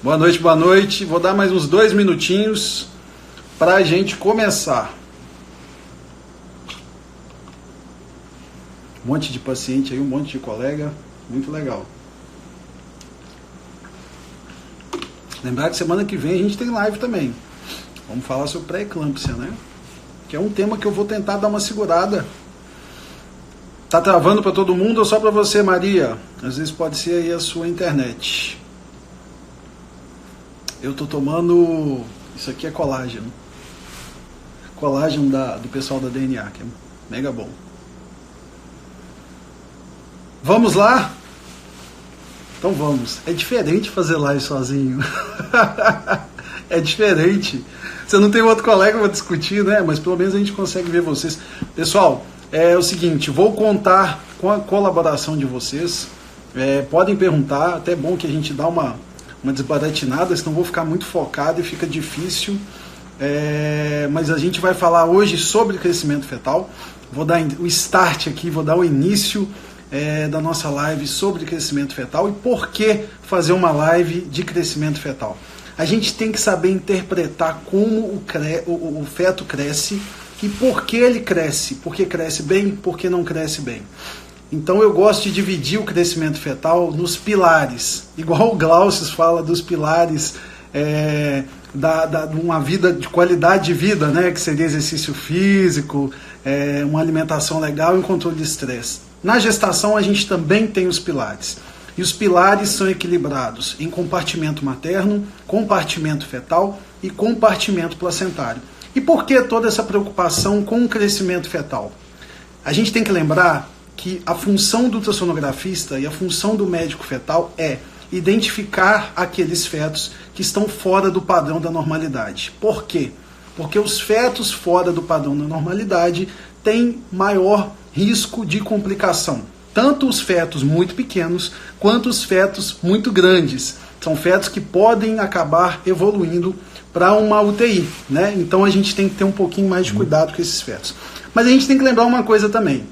Boa noite, boa noite. Vou dar mais uns 2 minutinhos para a gente começar. Um monte de paciente aí, um monte de colega. Muito legal. Lembrar que semana que vem a gente tem live também. Vamos falar sobre pré-eclâmpsia, né? Que é um tema que eu vou tentar dar uma segurada. Tá travando para todo mundo ou só para você, Maria? Às vezes pode ser aí a sua internet. Eu tô tomando... Isso aqui é colágeno. Colágeno do pessoal da DNA, que é mega bom. Vamos lá? Então vamos. É diferente fazer live sozinho. É diferente. Você não tem outro colega para discutir, né? Mas pelo menos a gente consegue ver vocês. Pessoal, é o seguinte, vou contar com a colaboração de vocês. Podem perguntar, até é bom que a gente dá uma desbaratinada, senão vou ficar muito focado e fica difícil. Mas a gente vai falar hoje sobre crescimento fetal. Vou dar o start aqui, vou dar o início da nossa live sobre crescimento fetal e por que fazer uma live de crescimento fetal. A gente tem que saber interpretar como o feto cresce e por que ele cresce. Por que cresce bem, por que não cresce bem. Então eu gosto de dividir o crescimento fetal nos pilares, igual o Glaucio fala dos pilares de uma vida, de qualidade de vida, né? Que seria exercício físico, uma alimentação legal e um controle de estresse. Na gestação a gente também tem os pilares. E os pilares são equilibrados em compartimento materno, compartimento fetal e compartimento placentário. E por que toda essa preocupação com o crescimento fetal? A gente tem que lembrar que a função do ultrassonografista e a função do médico fetal é identificar aqueles fetos que estão fora do padrão da normalidade. Por quê? Porque os fetos fora do padrão da normalidade têm maior risco de complicação. Tanto os fetos muito pequenos, quanto os fetos muito grandes. São fetos que podem acabar evoluindo para uma UTI, né? Então a gente tem que ter um pouquinho mais de cuidado com esses fetos. Mas a gente tem que lembrar uma coisa também.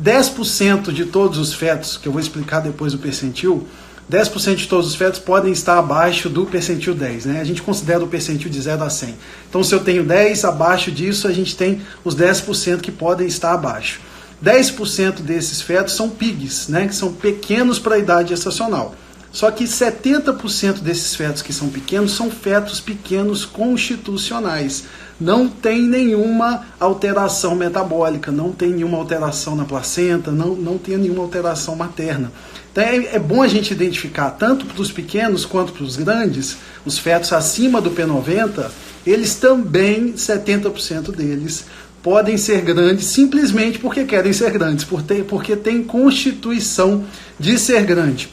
10% de todos os fetos, que eu vou explicar depois do percentil, 10% de todos os fetos podem estar abaixo do percentil 10, né? A gente considera o percentil de 0 a 100. Então se eu tenho 10, abaixo disso a gente tem os 10% que podem estar abaixo. 10% desses fetos são PIGs, né? Que são pequenos para a idade gestacional. Só que 70% desses fetos que são pequenos são fetos pequenos constitucionais. Não tem nenhuma alteração metabólica, não tem nenhuma alteração na placenta, não tem nenhuma alteração materna. Então é bom a gente identificar, tanto para os pequenos quanto para os grandes, os fetos acima do P90, eles também, 70% deles, podem ser grandes simplesmente porque querem ser grandes, porque tem constituição de ser grande.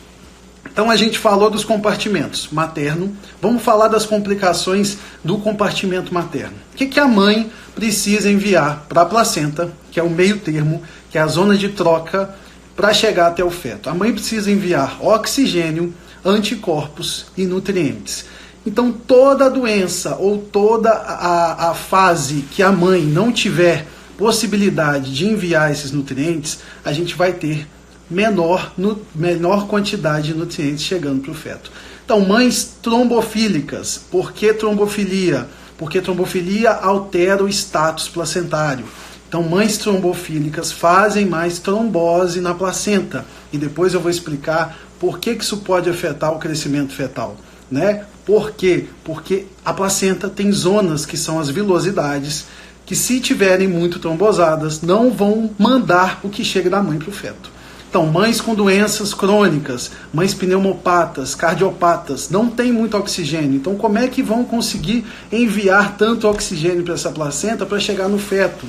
Então a gente falou dos compartimentos materno, vamos falar das complicações do compartimento materno. O que a mãe precisa enviar para a placenta, que é o meio termo, que é a zona de troca para chegar até o feto? A mãe precisa enviar oxigênio, anticorpos e nutrientes. Então toda a doença ou toda a fase que a mãe não tiver possibilidade de enviar esses nutrientes, a gente vai ter menor quantidade de nutrientes chegando para o feto. Então, mães trombofílicas. Por que trombofilia? Porque trombofilia altera o status placentário. Então, mães trombofílicas fazem mais trombose na placenta. E depois eu vou explicar por que isso pode afetar o crescimento fetal, né? Por quê? Porque a placenta tem zonas que são as vilosidades, que se tiverem muito trombosadas, não vão mandar o que chega da mãe para o feto. Então, mães com doenças crônicas, mães pneumopatas, cardiopatas, não tem muito oxigênio. Então, como é que vão conseguir enviar tanto oxigênio para essa placenta para chegar no feto?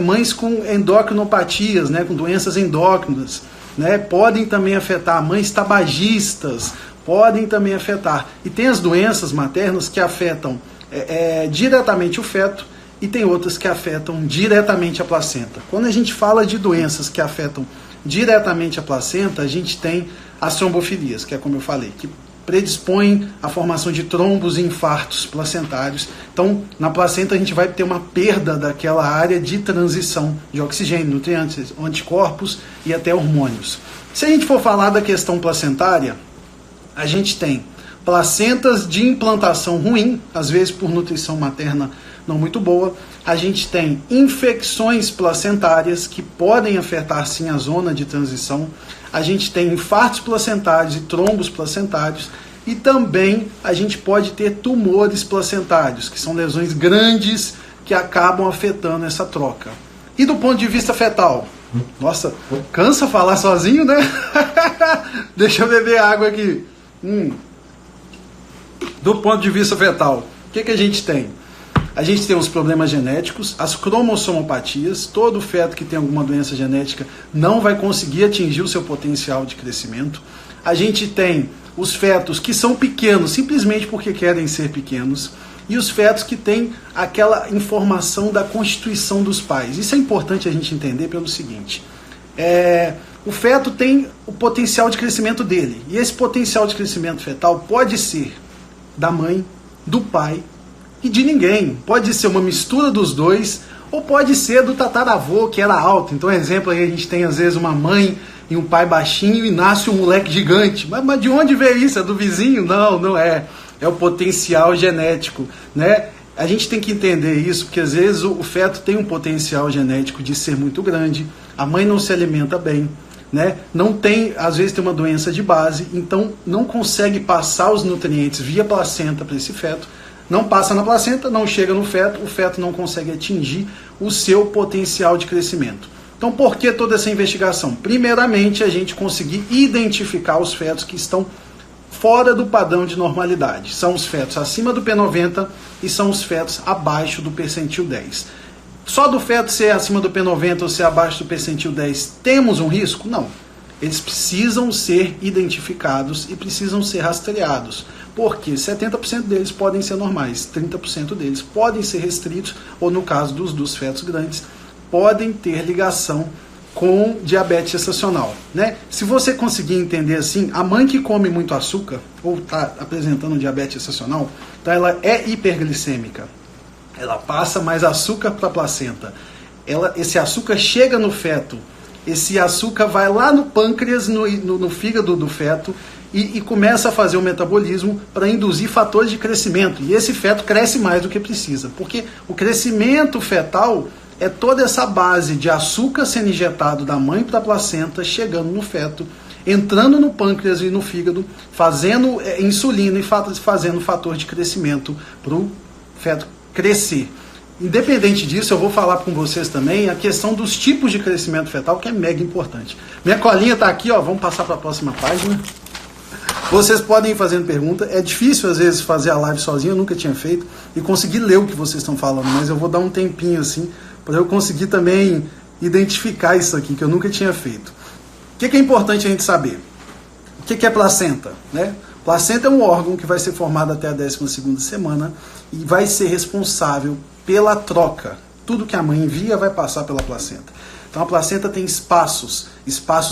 Mães com endocrinopatias, né, com doenças endócrinas, né, podem também afetar. Mães tabagistas podem também afetar. E tem as doenças maternas que afetam diretamente o feto e tem outras que afetam diretamente a placenta. Quando a gente fala de doenças que afetam diretamente a placenta, a gente tem as trombofilias, que é como eu falei, que predispõem à formação de trombos e infartos placentários. Então, na placenta a gente vai ter uma perda daquela área de transição de oxigênio, nutrientes, anticorpos e até hormônios. Se a gente for falar da questão placentária, a gente tem placentas de implantação ruim, às vezes por nutrição materna não muito boa. A gente tem infecções placentárias que podem afetar sim a zona de transição. A gente tem infartos placentários e trombos placentários. E também a gente pode ter tumores placentários, que são lesões grandes que acabam afetando essa troca. E do ponto de vista fetal? Nossa, cansa falar sozinho, né? Deixa eu beber água aqui. Do ponto de vista fetal, o que a gente tem? A gente tem os problemas genéticos, as cromossomopatias. Todo feto que tem alguma doença genética não vai conseguir atingir o seu potencial de crescimento. A gente tem os fetos que são pequenos simplesmente porque querem ser pequenos. E os fetos que têm aquela informação da constituição dos pais. Isso é importante a gente entender pelo seguinte. O feto tem o potencial de crescimento dele. E esse potencial de crescimento fetal pode ser da mãe, do pai e de ninguém. Pode ser uma mistura dos dois, ou pode ser do tataravô, que era alto. Então, exemplo, aí a gente tem às vezes uma mãe e um pai baixinho e nasce um moleque gigante. Mas de onde veio isso? É do vizinho? Não, não é. É o potencial genético, né? A gente tem que entender isso, porque às vezes o feto tem um potencial genético de ser muito grande, a mãe não se alimenta bem, né? Não tem, às vezes tem uma doença de base, então não consegue passar os nutrientes via placenta para esse feto, não passa na placenta, não chega no feto, o feto não consegue atingir o seu potencial de crescimento. Então, por que toda essa investigação? Primeiramente, a gente conseguir identificar os fetos que estão fora do padrão de normalidade. São os fetos acima do P90 e são os fetos abaixo do percentil 10. Só do feto ser acima do P90 ou ser abaixo do percentil 10 temos um risco? Não. Eles precisam ser identificados e precisam ser rastreados. Porque 70% deles podem ser normais, 30% deles podem ser restritos, ou no caso dos fetos grandes, podem ter ligação com diabetes gestacional, né? Se você conseguir entender assim, a mãe que come muito açúcar ou está apresentando diabetes gestacional, então ela é hiperglicêmica. Ela passa mais açúcar para a placenta. Esse açúcar chega no feto. Esse açúcar vai lá no pâncreas, no fígado do feto e começa a fazer o metabolismo para induzir fatores de crescimento. E esse feto cresce mais do que precisa, porque o crescimento fetal é toda essa base de açúcar sendo injetado da mãe para a placenta, chegando no feto, entrando no pâncreas e no fígado, fazendo insulina e fazendo fator de crescimento para o feto crescer. Independente disso, eu vou falar com vocês também a questão dos tipos de crescimento fetal, que é mega importante. Minha colinha está aqui, ó, vamos passar para a próxima página. Vocês podem ir fazendo pergunta. É difícil, às vezes, fazer a live sozinho, eu nunca tinha feito, e conseguir ler o que vocês estão falando, mas eu vou dar um tempinho assim, para eu conseguir também identificar isso aqui, que eu nunca tinha feito. O que é importante a gente saber? O que é placenta? Né? Placenta é um órgão que vai ser formado até a 12ª semana e vai ser responsável pela troca. Tudo que a mãe envia vai passar pela placenta. Então a placenta tem espaços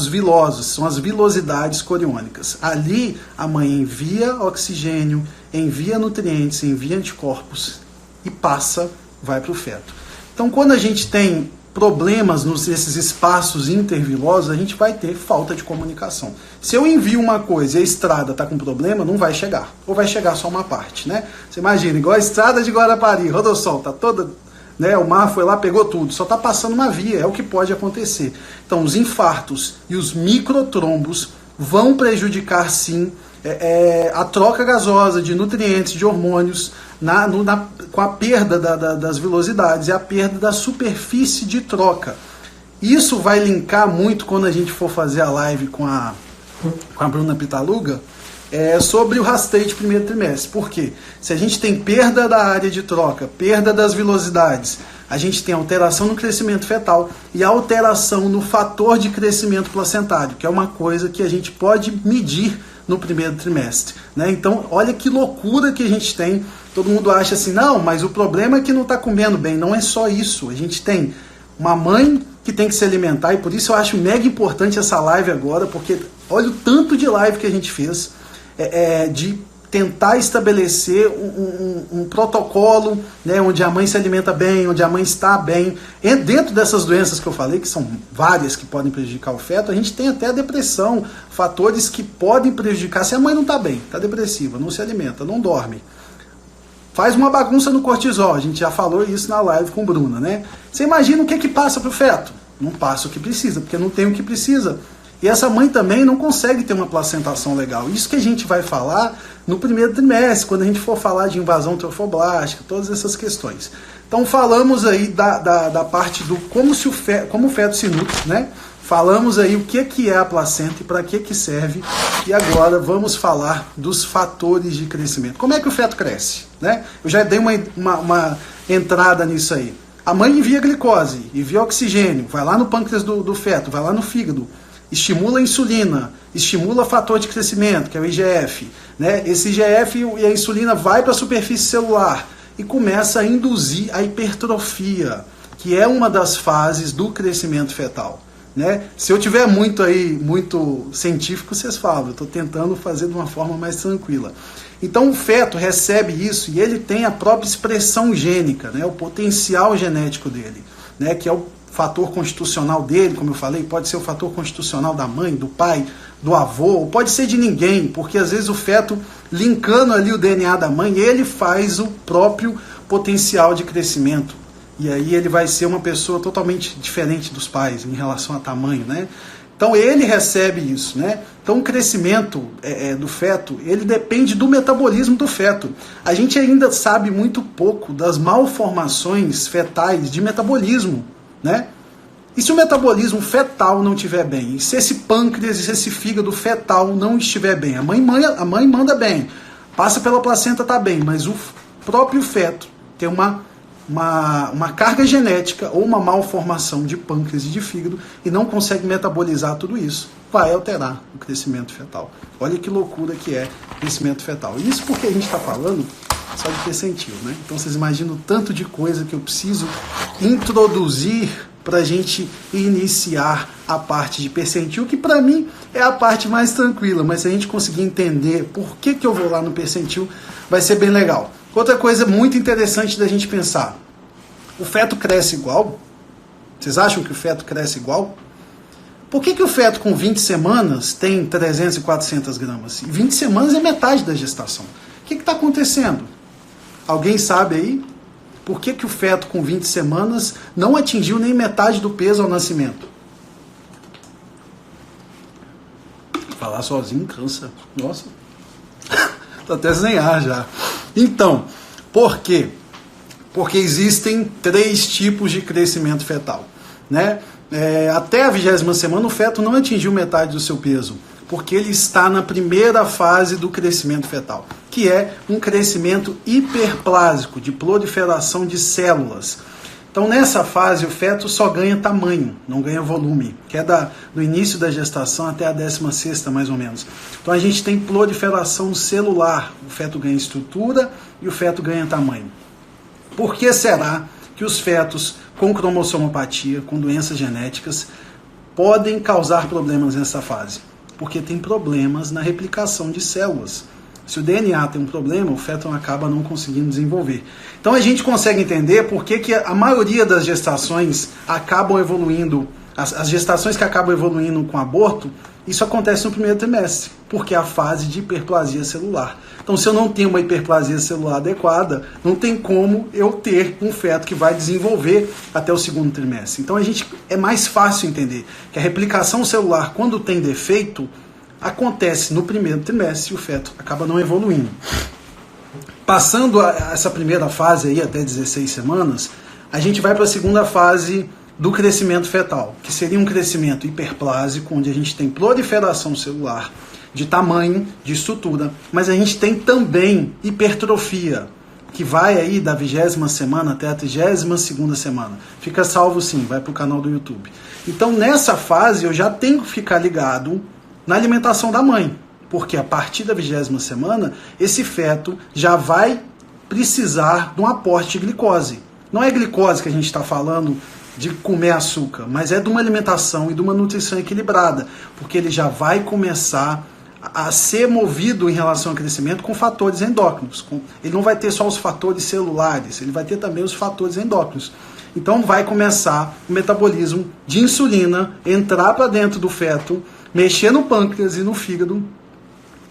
vilosos, são as vilosidades coriônicas. Ali a mãe envia oxigênio, envia nutrientes, envia anticorpos e vai para o feto. Então, quando a gente tem problemas nesses espaços intervilosos, a gente vai ter falta de comunicação. Se eu envio uma coisa e a estrada está com problema, não vai chegar. Ou vai chegar só uma parte, né? Você imagina, igual a estrada de Guarapari, Rodossol, está toda, né? O mar foi lá, pegou tudo, só está passando uma via, é o que pode acontecer. Então, os infartos e os microtrombos vão prejudicar, sim, a troca gasosa de nutrientes, de hormônios, com a perda das velocidades e a perda da superfície de troca. Isso vai linkar muito quando a gente for fazer a live com a Bruna Pitaluga sobre o rastreio de primeiro trimestre. Por quê? Se a gente tem perda da área de troca, perda das velocidades, a gente tem alteração no crescimento fetal e alteração no fator de crescimento placentário, que é uma coisa que a gente pode medir no primeiro trimestre, né? Então, olha que loucura que a gente tem. Todo mundo acha assim, não, mas o problema é que não está comendo bem. Não é só isso. A gente tem uma mãe que tem que se alimentar, e por isso eu acho mega importante essa live agora, porque olha o tanto de live que a gente fez, de tentar estabelecer um protocolo, né, onde a mãe se alimenta bem, onde a mãe está bem. E dentro dessas doenças que eu falei, que são várias que podem prejudicar o feto, a gente tem até a depressão, fatores que podem prejudicar se a mãe não está bem, está depressiva, não se alimenta, não dorme. Faz uma bagunça no cortisol, a gente já falou isso na live com Bruna, né? Você imagina o que passa para o feto? Não passa o que precisa, porque não tem o que precisa. E essa mãe também não consegue ter uma placentação legal. Isso que a gente vai falar no primeiro trimestre, quando a gente for falar de invasão trofoblástica, todas essas questões. Então falamos aí da parte do como o feto se nutre, né? Falamos aí o que é a placenta e para que serve. E agora vamos falar dos fatores de crescimento. Como é que o feto cresce, né? Eu já dei uma entrada nisso aí. A mãe envia glicose, envia oxigênio, vai lá no pâncreas do feto, vai lá no fígado, estimula a insulina, estimula fator de crescimento, que é o IGF. Né? Esse IGF e a insulina vai para a superfície celular e começa a induzir a hipertrofia, que é uma das fases do crescimento fetal. Né? Se eu tiver muito científico, vocês falam, eu estou tentando fazer de uma forma mais tranquila. Então o feto recebe isso e ele tem a própria expressão gênica, né? O potencial genético dele, né? Que é o fator constitucional dele, como eu falei, pode ser o fator constitucional da mãe, do pai, do avô, pode ser de ninguém, porque às vezes o feto, linkando ali o DNA da mãe, ele faz o próprio potencial de crescimento. E aí ele vai ser uma pessoa totalmente diferente dos pais em relação a tamanho, né? Então ele recebe isso, né? Então o crescimento do feto, ele depende do metabolismo do feto. A gente ainda sabe muito pouco das malformações fetais de metabolismo, né? E se o metabolismo fetal não estiver bem, e se esse pâncreas e se esse fígado fetal não estiver bem, a mãe manda bem, passa pela placenta, tá bem, mas o próprio feto tem uma carga genética ou uma malformação de pâncreas e de fígado e não consegue metabolizar tudo isso, vai alterar o crescimento fetal. Olha que loucura que é o crescimento fetal. Isso porque a gente está falando só de percentil, né? Então vocês imaginam o tanto de coisa que eu preciso introduzir para a gente iniciar a parte de percentil, que para mim é a parte mais tranquila, mas se a gente conseguir entender por que eu vou lá no percentil, vai ser bem legal. Outra coisa muito interessante da gente pensar, o feto cresce igual? Vocês acham que o feto cresce igual? Por que o feto com 20 semanas tem 300 e 400 gramas? E 20 semanas é metade da gestação. O que está acontecendo? Alguém sabe aí? Por que o feto com 20 semanas não atingiu nem metade do peso ao nascimento? Falar sozinho cansa. Nossa, tô até sem ar já. Então, por quê? Porque existem 3 tipos de crescimento fetal, né? Até a 20ª semana o feto não atingiu metade do seu peso, porque ele está na primeira fase do crescimento fetal, que é um crescimento hiperplásico, de proliferação de células. Então nessa fase o feto só ganha tamanho, não ganha volume, que é do início da gestação até a 16ª mais ou menos. Então a gente tem proliferação celular, o feto ganha estrutura e o feto ganha tamanho. Por que será que os fetos com cromossomopatia, com doenças genéticas, podem causar problemas nessa fase? Porque tem problemas na replicação de células. Se o DNA tem um problema, o feto acaba não conseguindo desenvolver. Então a gente consegue entender por que a maioria das gestações acabam evoluindo, as gestações que acabam evoluindo com aborto, isso acontece no primeiro trimestre, porque é a fase de hiperplasia celular. Então se eu não tenho uma hiperplasia celular adequada, não tem como eu ter um feto que vai desenvolver até o 2º trimestre. Então é mais fácil entender que a replicação celular, quando tem defeito, acontece no primeiro trimestre e o feto acaba não evoluindo. Passando essa primeira fase aí até 16 semanas, a gente vai para a segunda fase do crescimento fetal, que seria um crescimento hiperplásico, onde a gente tem proliferação celular de tamanho, de estrutura, mas a gente tem também hipertrofia, que vai aí da 20ª semana até a 32ª semana. Fica salvo sim, vai para o canal do YouTube. Então nessa fase eu já tenho que ficar ligado na alimentação da mãe, porque a partir da 20ª semana, esse feto já vai precisar de um aporte de glicose. Não é glicose que a gente está falando de comer açúcar, mas é de uma alimentação e de uma nutrição equilibrada, porque ele já vai começar a ser movido em relação ao crescimento com fatores endócrinos. Ele não vai ter só os fatores celulares, ele vai ter também os fatores endócrinos. Então vai começar o metabolismo de insulina, entrar para dentro do feto, mexer no pâncreas e no fígado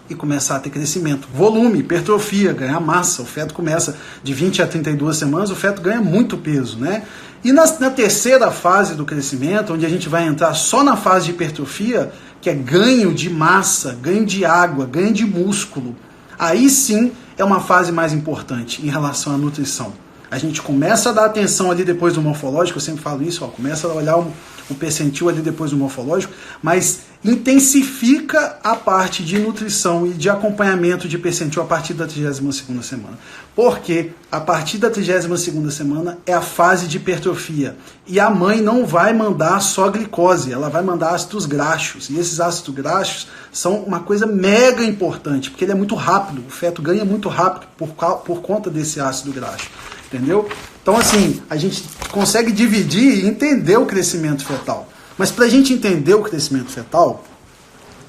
e começar a ter crescimento. Volume, hipertrofia, ganhar massa. O feto começa de 20 a 32 semanas, o feto ganha muito peso, né? E na terceira fase do crescimento, onde a gente vai entrar só na fase de hipertrofia, que é ganho de massa, ganho de água, ganho de músculo, aí sim é uma fase mais importante em relação à nutrição. A gente começa a dar atenção ali depois do morfológico, eu sempre falo isso, começa a olhar o percentil ali depois do morfológico, mas intensifica a parte de nutrição e de acompanhamento de percentil a partir da 32ª semana. Porque a partir da 32ª semana é a fase de hipertrofia. E a mãe não vai mandar só glicose, ela vai mandar ácidos graxos. E esses ácidos graxos são uma coisa mega importante, porque ele é muito rápido, o feto ganha muito rápido por conta desse ácido graxo. Entendeu? Então, assim, a gente consegue dividir e entender o crescimento fetal. Mas para a gente entender o crescimento fetal,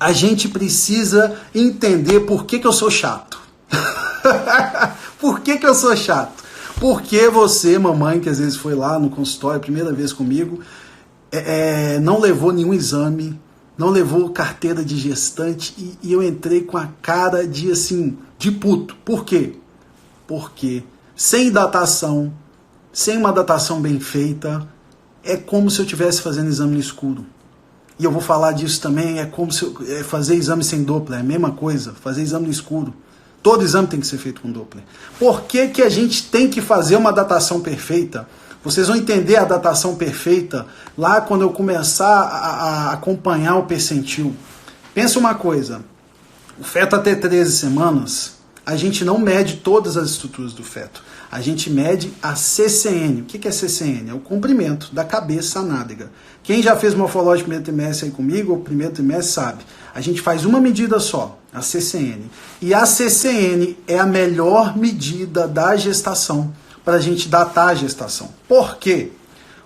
a gente precisa entender por que eu sou chato. Por que eu sou chato? Porque você, mamãe, que às vezes foi lá no consultório, primeira vez comigo, não levou nenhum exame, não levou carteira de gestante e eu entrei com a cara de, assim, de puto. Por quê? Porque sem datação, sem uma datação bem feita, é como se eu estivesse fazendo exame no escuro. E eu vou falar disso também, é como se fazer exame sem Doppler, é a mesma coisa, fazer exame no escuro. Todo exame tem que ser feito com Doppler. Por que a gente tem que fazer uma datação perfeita? Vocês vão entender a datação perfeita lá quando eu começar a acompanhar o percentil. Pensa uma coisa, o feto até 13 semanas, a gente não mede todas as estruturas do feto. A gente mede a CCN. O que é CCN? É o comprimento da cabeça à nádega. Quem já fez morfológico primeiro trimestre aí comigo, ou primeiro trimestre, sabe. A gente faz uma medida só, a CCN. E a CCN é a melhor medida da gestação, para a gente datar a gestação. Por quê?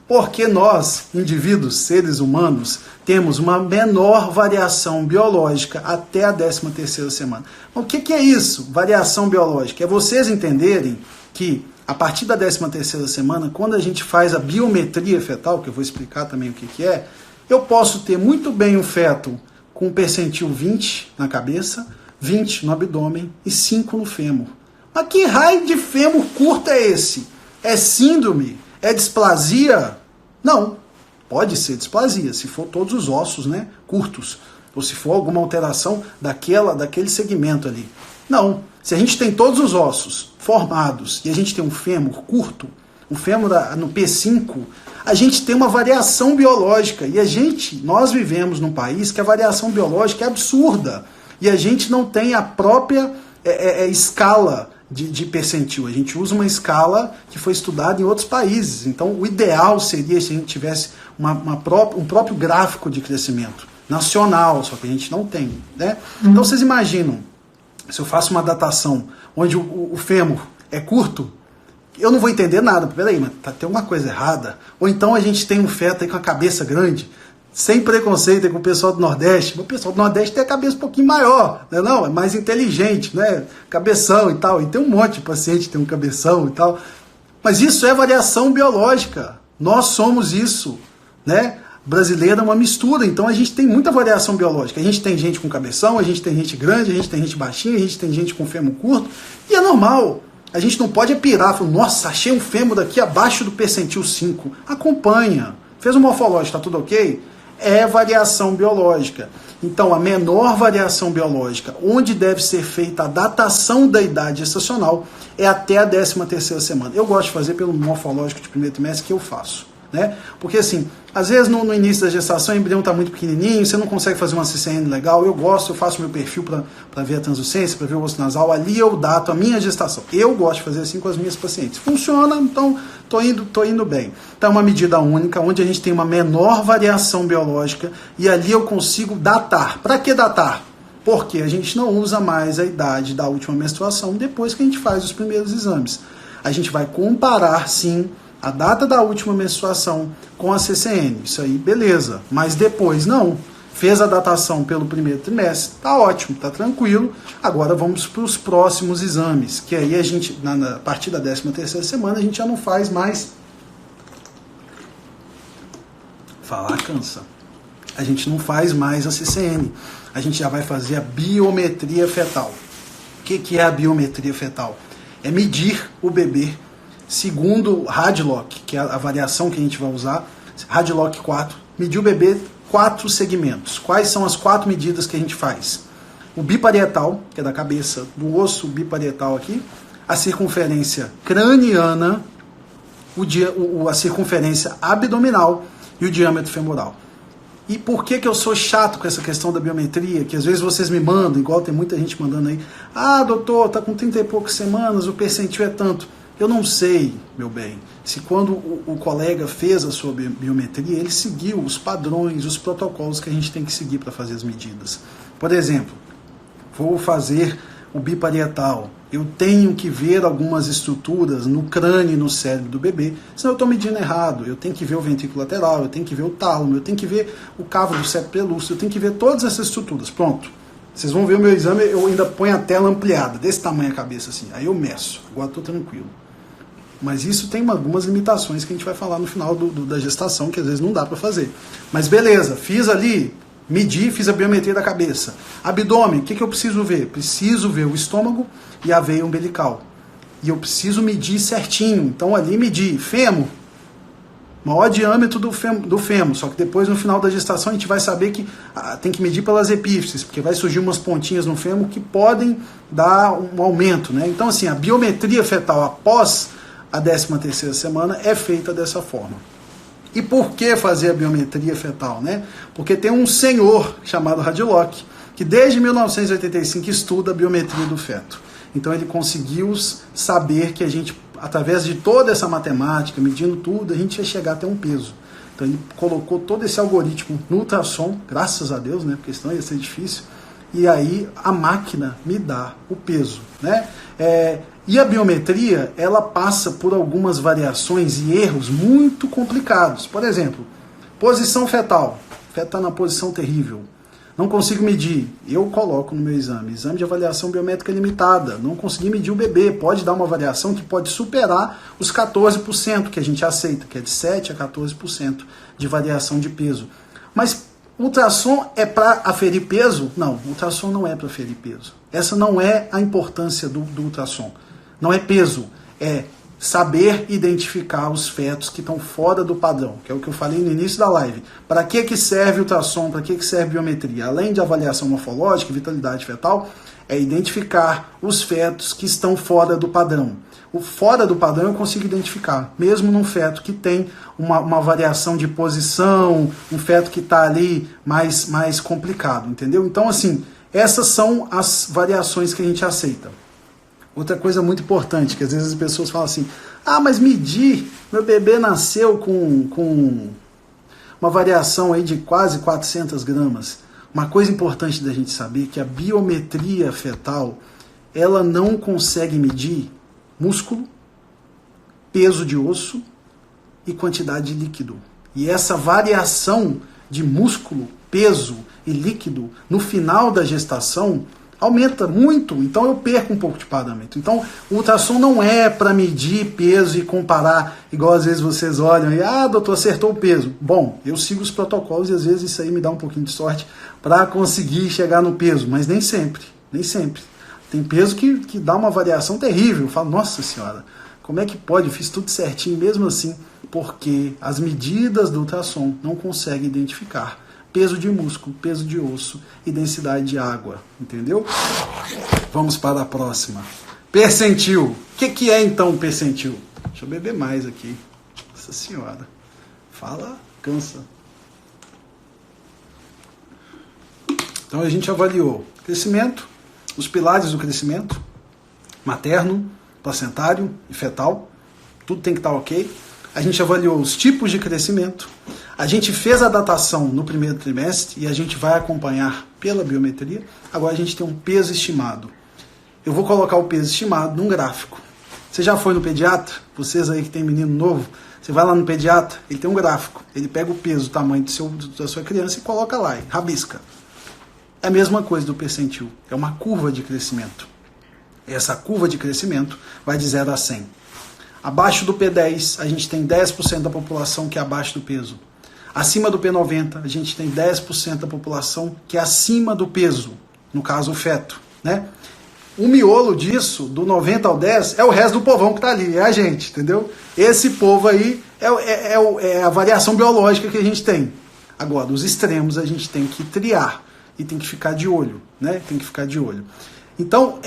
Porque nós, indivíduos, seres humanos, temos uma menor variação biológica até a 13ª semana. O que é isso? Variação biológica. É vocês entenderem que a partir da 13ª semana, quando a gente faz a biometria fetal, que eu vou explicar também o que é, eu posso ter muito bem um feto com percentil 20 na cabeça, 20 no abdômen e 5 no fêmur. Mas que raio de fêmur curto é esse? É síndrome? É displasia? Não. Pode ser displasia, se for todos os ossos, né, curtos. Ou se for alguma alteração daquele segmento ali. Não. Se a gente tem todos os ossos formados e a gente tem um fêmur curto, um fêmur no P5, a gente tem uma variação biológica. E nós vivemos num país que a variação biológica é absurda. E a gente não tem a própria escala de percentil. A gente usa uma escala que foi estudada em outros países. Então, o ideal seria se a gente tivesse um próprio gráfico de crescimento nacional, só que a gente não tem, né? Então, vocês imaginam, se eu faço uma datação onde o fêmur é curto, eu não vou entender nada. Peraí, mas tem uma coisa errada. Ou então a gente tem um feto aí com a cabeça grande, sem preconceito aí com o pessoal do Nordeste. O pessoal do Nordeste tem a cabeça um pouquinho maior, né? Não, é mais inteligente, né? Cabeção e tal. E tem um monte de paciente que tem um cabeção e tal. Mas isso é variação biológica. Nós somos isso, né? Brasileira é uma mistura, então a gente tem muita variação biológica. A gente tem gente com cabeção, a gente tem gente grande, a gente tem gente baixinha, a gente tem gente com fêmur curto, e é normal. A gente não pode pirar, falar, nossa, achei um fêmur daqui abaixo do percentil 5. Acompanha. Fez um morfológico, tá tudo ok? É variação biológica. Então, a menor variação biológica, onde deve ser feita a datação da idade gestacional, é até a 13ª semana. Eu gosto de fazer pelo morfológico de primeiro trimestre que eu faço, né? Porque assim, às vezes no início da gestação o embrião está muito pequenininho, você não consegue fazer uma CCN legal. Eu faço meu perfil para ver a translucência, para ver o osso nasal, ali eu dato a minha gestação. Eu gosto de fazer assim com as minhas pacientes. Funciona, então tô indo bem. Então é uma medida única, onde a gente tem uma menor variação biológica e ali eu consigo datar. Para que datar? Porque a gente não usa mais a idade da última menstruação depois que a gente faz os primeiros exames. A gente vai comparar, sim, a data da última menstruação com a CCN. Isso aí, beleza. Mas depois, não. Fez a datação pelo primeiro trimestre, tá ótimo, tá tranquilo. Agora vamos para os próximos exames, que aí a gente, a partir da 13ª semana, a gente já não faz mais... Falar cansa. A gente não faz mais a CCN, a gente já vai fazer a biometria fetal. O que é a biometria fetal? É medir o bebê segundo Radlock, que é a variação que a gente vai usar, Radlock 4, medir o bebê 4 segmentos. Quais são as 4 medidas que a gente faz? O biparietal, que é da cabeça, do osso biparietal aqui, a circunferência craniana, a circunferência abdominal e o diâmetro femoral. E por que eu sou chato com essa questão da biometria, que às vezes vocês me mandam, igual tem muita gente mandando aí, doutor, tá com 30 e poucas semanas, o percentil é tanto. Eu não sei, meu bem, se quando o colega fez a sua biometria, ele seguiu os padrões, os protocolos que a gente tem que seguir para fazer as medidas. Por exemplo, vou fazer o biparietal, eu tenho que ver algumas estruturas no crânio e no cérebro do bebê, senão eu estou medindo errado. Eu tenho que ver o ventrículo lateral, eu tenho que ver o tálamo, eu tenho que ver o cavo do septo prelúcido, eu tenho que ver todas essas estruturas. Pronto. Vocês vão ver o meu exame, eu ainda ponho a tela ampliada, desse tamanho a cabeça assim. Aí eu meço, agora estou tranquilo. Mas isso tem algumas limitações que a gente vai falar no final da gestação, que às vezes não dá para fazer. Mas beleza, fiz ali, medi, fiz a biometria da cabeça. Abdômen, o que eu preciso ver? Preciso ver o estômago e a veia umbilical. E eu preciso medir certinho. Então ali medi fêmur, maior diâmetro do fêmur. Só que depois no final da gestação a gente vai saber que tem que medir pelas epífises, porque vai surgir umas pontinhas no fêmur que podem dar um aumento, né? Então assim, a biometria fetal após a 13ª semana é feita dessa forma. E por que fazer a biometria fetal, né? Porque tem um senhor chamado Radlock, que desde 1985 estuda a biometria do feto. Então ele conseguiu saber que a gente, através de toda essa matemática, medindo tudo, a gente ia chegar até um peso. Então ele colocou todo esse algoritmo no ultrassom, graças a Deus, né? Porque senão ia ser difícil. E aí a máquina me dá o peso, né? E a biometria, ela passa por algumas variações e erros muito complicados. Por exemplo, posição fetal. O feto está na posição terrível. Não consigo medir. Eu coloco no meu exame. Exame de avaliação biométrica limitada. Não consegui medir o bebê. Pode dar uma variação que pode superar os 14% que a gente aceita, que é de 7% a 14% de variação de peso. Mas ultrassom é para aferir peso? Não, ultrassom não é para aferir peso. Essa não é a importância do ultrassom. Não é peso, é saber identificar os fetos que estão fora do padrão, que é o que eu falei no início da live. Para que serve ultrassom, para que serve biometria? Além de avaliação morfológica e vitalidade fetal, é identificar os fetos que estão fora do padrão. O fora do padrão eu consigo identificar, mesmo num feto que tem uma variação de posição, um feto que está ali mais complicado, entendeu? Então, assim, essas são as variações que a gente aceita. Outra coisa muito importante, que às vezes as pessoas falam assim, mas medir, meu bebê nasceu com uma variação aí de quase 400 gramas. Uma coisa importante da gente saber é que a biometria fetal, ela não consegue medir músculo, peso de osso e quantidade de líquido. E essa variação de músculo, peso e líquido no final da gestação aumenta muito, então eu perco um pouco de parâmetro. Então o ultrassom não é para medir peso e comparar, igual às vezes vocês olham e, doutor, acertou o peso. Bom, eu sigo os protocolos e às vezes isso aí me dá um pouquinho de sorte para conseguir chegar no peso, mas nem sempre, nem sempre. Tem peso que dá uma variação terrível. Eu falo, nossa senhora, como é que pode? Eu fiz tudo certinho mesmo assim, porque as medidas do ultrassom não conseguem identificar peso de músculo, peso de osso e densidade de água, entendeu? Vamos para a próxima. Percentil. O que é então percentil? Deixa eu beber mais aqui. Nossa senhora. Fala, cansa. Então a gente avaliou crescimento, os pilares do crescimento, materno, placentário e fetal. Tudo tem que estar ok. A gente avaliou os tipos de crescimento. A gente fez a datação no primeiro trimestre e a gente vai acompanhar pela biometria. Agora a gente tem um peso estimado. Eu vou colocar o peso estimado num gráfico. Você já foi no pediatra? Vocês aí que tem menino novo, você vai lá no pediatra, ele tem um gráfico, ele pega o peso, o tamanho da sua criança e coloca lá, e rabisca. É a mesma coisa do percentil, é uma curva de crescimento. Essa curva de crescimento vai de 0 a 100. Abaixo do P10, a gente tem 10% da população que é abaixo do peso. Acima do P90, a gente tem 10% da população que é acima do peso, no caso o feto, né? O miolo disso, do 90 ao 10, é o resto do povão que está ali, é a gente, entendeu? Esse povo aí é a variação biológica que a gente tem. Agora, os extremos a gente tem que triar e tem que ficar de olho, né? Tem que ficar de olho. Então,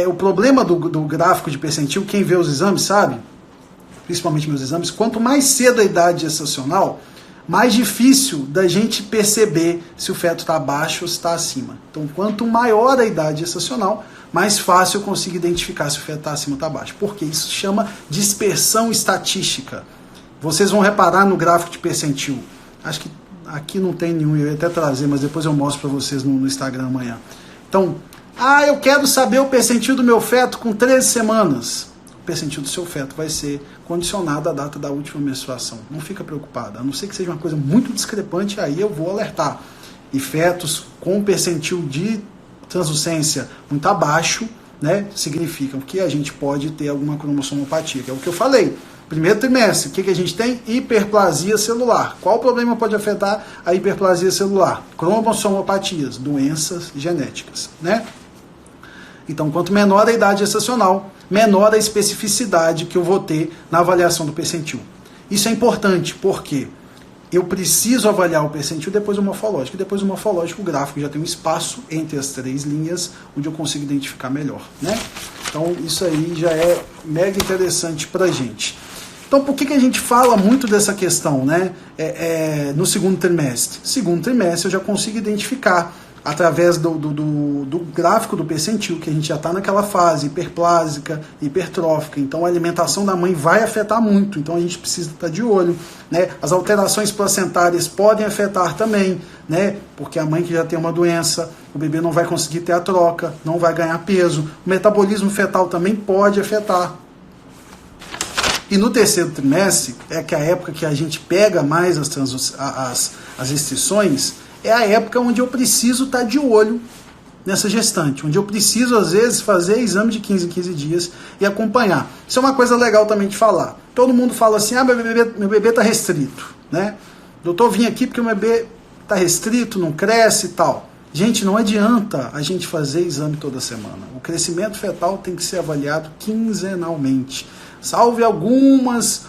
o problema do gráfico de percentil, quem vê os exames sabe, principalmente meus exames, quanto mais cedo a idade gestacional, mais difícil da gente perceber se o feto está abaixo ou se está acima. Então, quanto maior a idade gestacional, mais fácil eu consigo identificar se o feto está acima ou está abaixo. Porque isso chama dispersão estatística. Vocês vão reparar no gráfico de percentil. Acho que aqui não tem nenhum, eu ia até trazer, mas depois eu mostro para vocês no Instagram amanhã. Então, eu quero saber o percentil do meu feto com 13 semanas. O percentil do seu feto vai ser condicionado à data da última menstruação. Não fica preocupado, a não ser que seja uma coisa muito discrepante, aí eu vou alertar. E fetos com percentil de translucência muito abaixo, né, significam que a gente pode ter alguma cromossomopatia, que é o que eu falei. Primeiro trimestre, o que a gente tem? Hiperplasia celular. Qual problema pode afetar a hiperplasia celular? Cromossomopatias, doenças genéticas, né? Então, quanto menor a idade gestacional, menor a especificidade que eu vou ter na avaliação do percentil. Isso é importante, porque eu preciso avaliar o percentil depois do morfológico. E depois do morfológico, o gráfico já tem um espaço entre as 3 linhas, onde eu consigo identificar melhor, né? Então, isso aí já é mega interessante pra gente. Então, por que a gente fala muito dessa questão, né? No segundo trimestre? Segundo trimestre, eu já consigo identificar, através do gráfico do percentil, que a gente já está naquela fase hiperplásica, hipertrófica. Então, a alimentação da mãe vai afetar muito. Então, a gente precisa estar de olho, né? As alterações placentárias podem afetar também, né? Porque a mãe que já tem uma doença, o bebê não vai conseguir ter a troca, não vai ganhar peso. O metabolismo fetal também pode afetar. E no terceiro trimestre, é que a época que a gente pega mais as restrições, é a época onde eu preciso estar de olho nessa gestante, onde eu preciso, às vezes, fazer exame de 15 em 15 dias e acompanhar. Isso é uma coisa legal também de falar. Todo mundo fala assim, meu bebê está restrito, né? Doutor, vim aqui porque o meu bebê está restrito, não cresce e tal. Gente, não adianta a gente fazer exame toda semana. O crescimento fetal tem que ser avaliado quinzenalmente. Salve algumas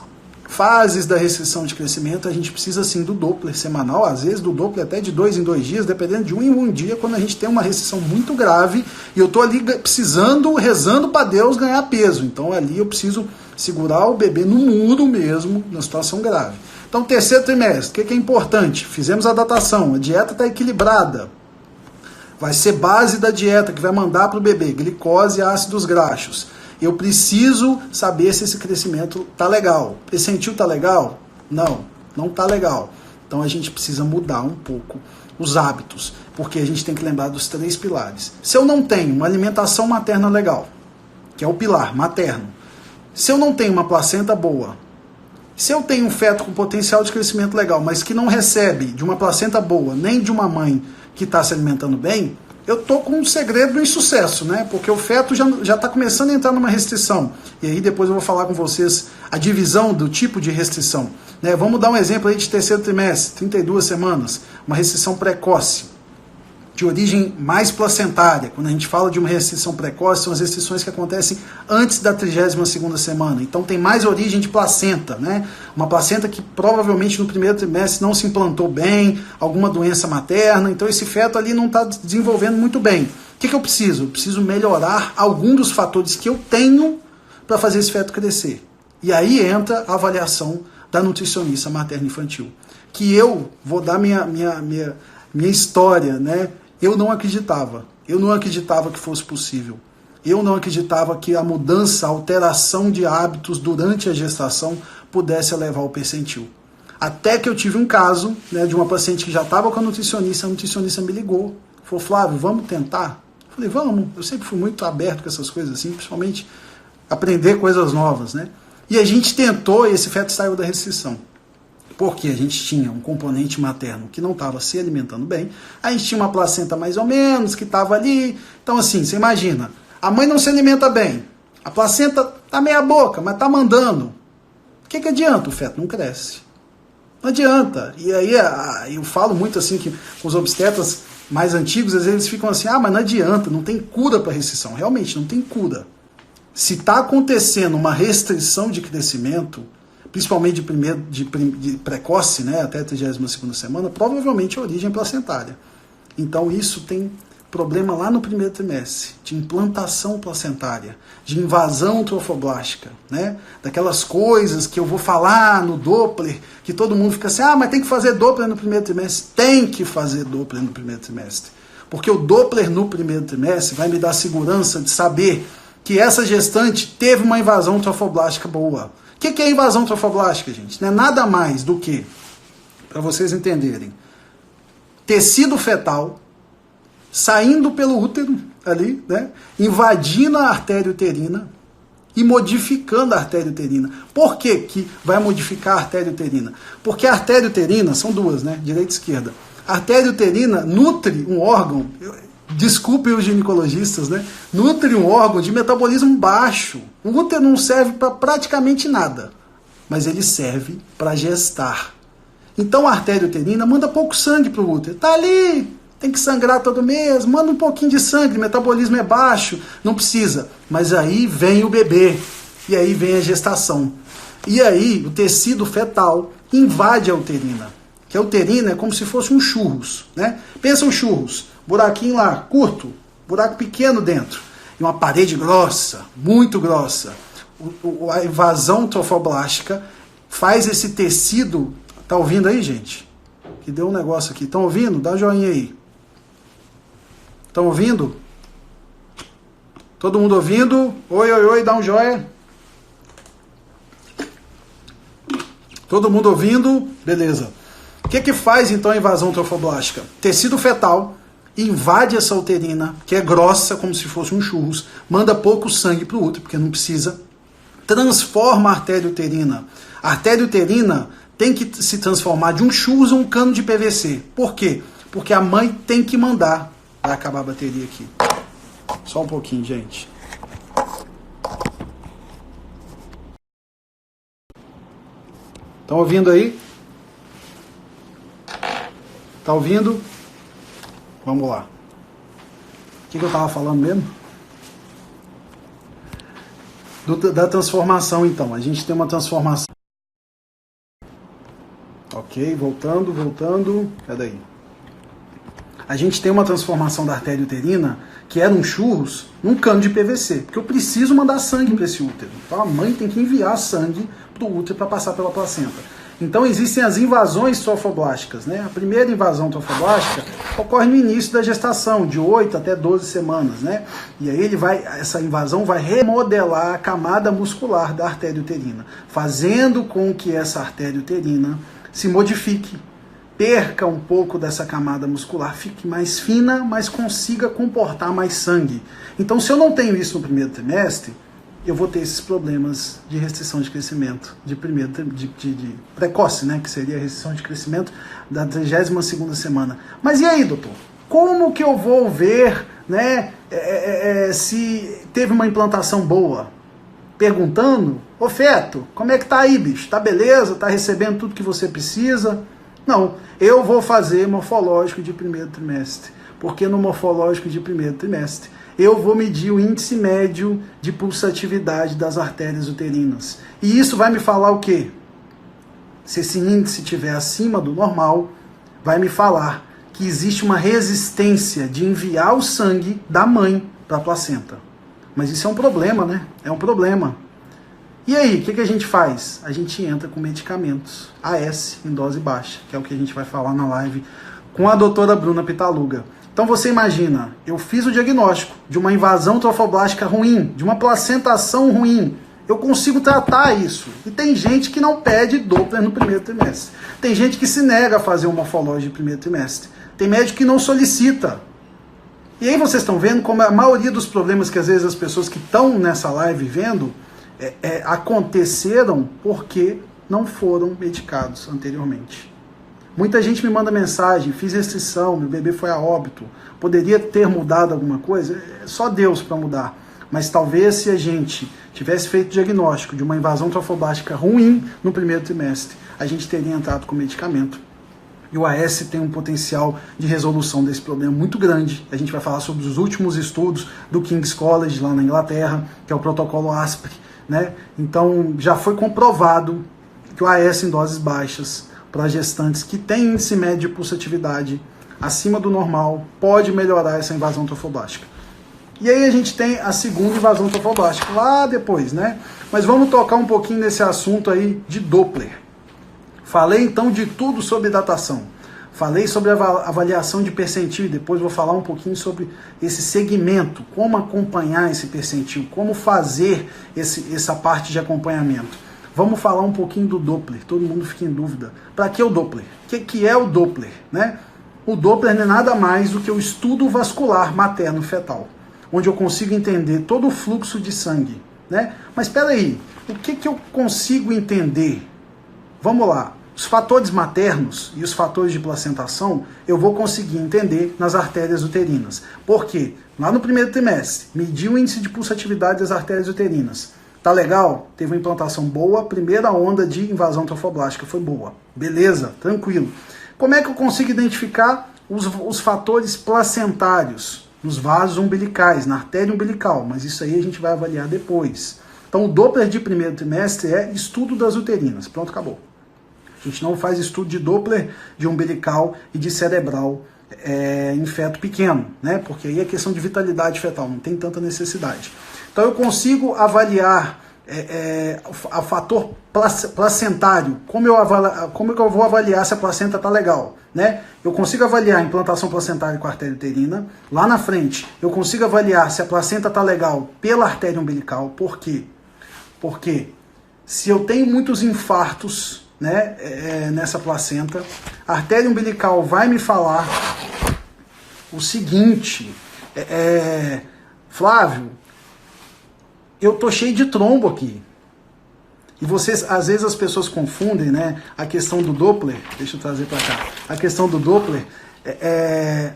fases da restrição de crescimento, a gente precisa sim do Doppler semanal, às vezes do Doppler até de 2 em 2 dias, dependendo de 1 em 1 dia, quando a gente tem uma restrição muito grave e eu estou ali precisando, rezando para Deus ganhar peso. Então ali eu preciso segurar o bebê no muro mesmo, na situação grave. Então, terceiro trimestre, o que é importante? Fizemos a datação, a dieta está equilibrada. Vai ser base da dieta que vai mandar para o bebê glicose e ácidos graxos. Eu preciso saber se esse crescimento está legal. Percentil está legal? Não, não está legal. Então a gente precisa mudar um pouco os hábitos, porque a gente tem que lembrar dos 3 pilares. Se eu não tenho uma alimentação materna legal, que é o pilar materno, se eu não tenho uma placenta boa, se eu tenho um feto com potencial de crescimento legal, mas que não recebe de uma placenta boa, nem de uma mãe que está se alimentando bem, eu estou com um segredo do insucesso, né? Porque o feto já está começando a entrar numa restrição. E aí depois eu vou falar com vocês a divisão do tipo de restrição, né? Vamos dar um exemplo aí de terceiro trimestre, 32 semanas, uma restrição precoce, de origem mais placentária. Quando a gente fala de uma restrição precoce, são as restrições que acontecem antes da 32ª semana. Então tem mais origem de placenta, né? Uma placenta que provavelmente no primeiro trimestre não se implantou bem, alguma doença materna, então esse feto ali não está desenvolvendo muito bem. O que eu preciso? Eu preciso melhorar algum dos fatores que eu tenho para fazer esse feto crescer. E aí entra a avaliação da nutricionista materno-infantil. Que eu vou dar minha história, né? Eu não acreditava que fosse possível. Eu não acreditava que a mudança, a alteração de hábitos durante a gestação pudesse elevar o percentil. Até que eu tive um caso, né, de uma paciente que já estava com a nutricionista me ligou. Falou, Flávio, vamos tentar? Eu falei, vamos. Eu sempre fui muito aberto com essas coisas assim, principalmente aprender coisas novas, né? E a gente tentou, esse feto saiu da restrição. Porque a gente tinha um componente materno que não estava se alimentando bem, a gente tinha uma placenta mais ou menos que estava ali. Então assim, você imagina, a mãe não se alimenta bem, a placenta tá meia boca, mas tá mandando. O que adianta? O feto não cresce. Não adianta. E aí eu falo muito assim que os obstetras mais antigos, às vezes eles ficam assim, mas não adianta, não tem cura para restrição. Realmente, não tem cura. Se está acontecendo uma restrição de crescimento, principalmente de precoce, né, até a 32ª semana, provavelmente a origem é placentária. Então isso tem problema lá no primeiro trimestre, de implantação placentária, de invasão trofoblástica, né, daquelas coisas que eu vou falar no Doppler, que todo mundo fica assim, mas tem que fazer Doppler no primeiro trimestre. Tem que fazer Doppler no primeiro trimestre. Porque o Doppler no primeiro trimestre vai me dar segurança de saber que essa gestante teve uma invasão trofoblástica boa. O que é invasão trofoblástica, gente? Não é nada mais do que, para vocês entenderem, tecido fetal saindo pelo útero ali, né, invadindo a artéria uterina e modificando a artéria uterina. Por que vai modificar a artéria uterina? Porque a artéria uterina, são duas, né, direita e esquerda. A artéria uterina nutre um órgão, desculpem os ginecologistas, né? Nutre um órgão de metabolismo baixo. O útero não serve para praticamente nada, mas ele serve para gestar. Então a artéria uterina manda pouco sangue para o útero. Tá ali, tem que sangrar todo mês, manda um pouquinho de sangue, metabolismo é baixo, não precisa. Mas aí vem o bebê, e aí vem a gestação. E aí o tecido fetal invade a uterina. Que a uterina é como se fosse um churros, né? Pensa um churros. Buraquinho lá, curto, buraco pequeno dentro, e uma parede grossa, muito grossa. A invasão trofoblástica faz esse tecido... Tá ouvindo aí, gente? Que deu um negócio aqui. Estão ouvindo? Dá um joinha aí. Estão ouvindo? Todo mundo ouvindo? Oi, oi, oi, dá um joia. Todo mundo ouvindo? Beleza. O que faz então a invasão trofoblástica? Tecido fetal invade essa uterina, que é grossa, como se fosse um churros, manda pouco sangue para o útero, porque não precisa, transforma a artéria uterina. A artéria uterina tem que se transformar de um churros a um cano de PVC. Por quê? Porque a mãe tem que mandar. Vai acabar a bateria aqui. Só um pouquinho, gente. Estão ouvindo aí? Tá ouvindo? Vamos lá. O que eu estava falando mesmo? Da transformação, então. A gente tem uma transformação. Ok, voltando. Cadê aí? A gente tem uma transformação da artéria uterina, que era um churros, num cano de PVC. Porque eu preciso mandar sangue para esse útero. Então a mãe tem que enviar sangue para o útero para passar pela placenta. Então existem as invasões trofoblásticas, né? A primeira invasão trofoblástica ocorre no início da gestação, de 8 até 12 semanas, né? E aí essa invasão vai remodelar a camada muscular da artéria uterina, fazendo com que essa artéria uterina se modifique, perca um pouco dessa camada muscular, fique mais fina, mas consiga comportar mais sangue. Então, se eu não tenho isso no primeiro trimestre, eu vou ter esses problemas de restrição de crescimento, de precoce, né, que seria a restrição de crescimento da 32ª semana. Mas e aí, doutor? Como que eu vou ver, né, se teve uma implantação boa? Perguntando, ô feto, como é que tá aí, bicho? Tá beleza? Tá recebendo tudo que você precisa? Não, eu vou fazer morfológico de primeiro trimestre, porque no morfológico de primeiro trimestre eu vou medir o índice médio de pulsatividade das artérias uterinas. E isso vai me falar o quê? Se esse índice estiver acima do normal, vai me falar que existe uma resistência de enviar o sangue da mãe para a placenta. Mas isso é um problema, né? É um problema. E aí, o que a gente faz? A gente entra com medicamentos AS em dose baixa, que é o que a gente vai falar na live com a doutora Bruna Pitaluga. Então você imagina, eu fiz o diagnóstico de uma invasão trofoblástica ruim, de uma placentação ruim. Eu consigo tratar isso. E tem gente que não pede Doppler no primeiro trimestre. Tem gente que se nega a fazer um morfológico de primeiro trimestre. Tem médico que não solicita. E aí vocês estão vendo como a maioria dos problemas que às vezes as pessoas que estão nessa live vendo aconteceram porque não foram medicados anteriormente. Muita gente me manda mensagem, fiz restrição, meu bebê foi a óbito, poderia ter mudado alguma coisa? É só Deus para mudar. Mas talvez se a gente tivesse feito diagnóstico de uma invasão trofoblástica ruim no primeiro trimestre, a gente teria entrado com medicamento. E o AS tem um potencial de resolução desse problema muito grande. A gente vai falar sobre os últimos estudos do King's College, lá na Inglaterra, que é o protocolo ASPRE, né? Então, já foi comprovado que o AS em doses baixas, para gestantes que têm índice médio de pulsatividade acima do normal, pode melhorar essa invasão trofoblástica. E aí a gente tem a segunda invasão trofoblástica, lá depois, né? Mas vamos tocar um pouquinho nesse assunto aí de Doppler. Falei então de tudo sobre datação. Falei sobre a avaliação de percentil e depois vou falar um pouquinho sobre esse segmento, como acompanhar esse percentil, como fazer essa parte de acompanhamento. Vamos falar um pouquinho do Doppler, todo mundo fica em dúvida. Para que o Doppler? O que é o Doppler, né? O Doppler não é nada mais do que o estudo vascular materno-fetal, onde eu consigo entender todo o fluxo de sangue, né? Mas espera aí, o que eu consigo entender? Vamos lá, os fatores maternos e os fatores de placentação eu vou conseguir entender nas artérias uterinas. Por quê? Lá no primeiro trimestre, medi o índice de pulsatividade das artérias uterinas. Tá legal? Teve uma implantação boa, a primeira onda de invasão trofoblástica foi boa. Beleza, tranquilo. Como é que eu consigo identificar os fatores placentários nos vasos umbilicais, na artéria umbilical? Mas isso aí a gente vai avaliar depois. Então o Doppler de primeiro trimestre é estudo das uterinas. Pronto, acabou. A gente não faz estudo de Doppler de umbilical e de cerebral em feto pequeno, né? Porque aí é questão de vitalidade fetal, não tem tanta necessidade. Então eu consigo avaliar o fator placentário. Como que eu vou avaliar se a placenta está legal, né? Eu consigo avaliar a implantação placentária com a artéria uterina. Lá na frente, eu consigo avaliar se a placenta está legal pela artéria umbilical. Por quê? Porque se eu tenho muitos infartos, né, nessa placenta, a artéria umbilical vai me falar o seguinte, Flávio, eu tô cheio de trombo aqui. E vocês, às vezes as pessoas confundem, né, a questão do Doppler, deixa eu trazer para cá, a questão do Doppler,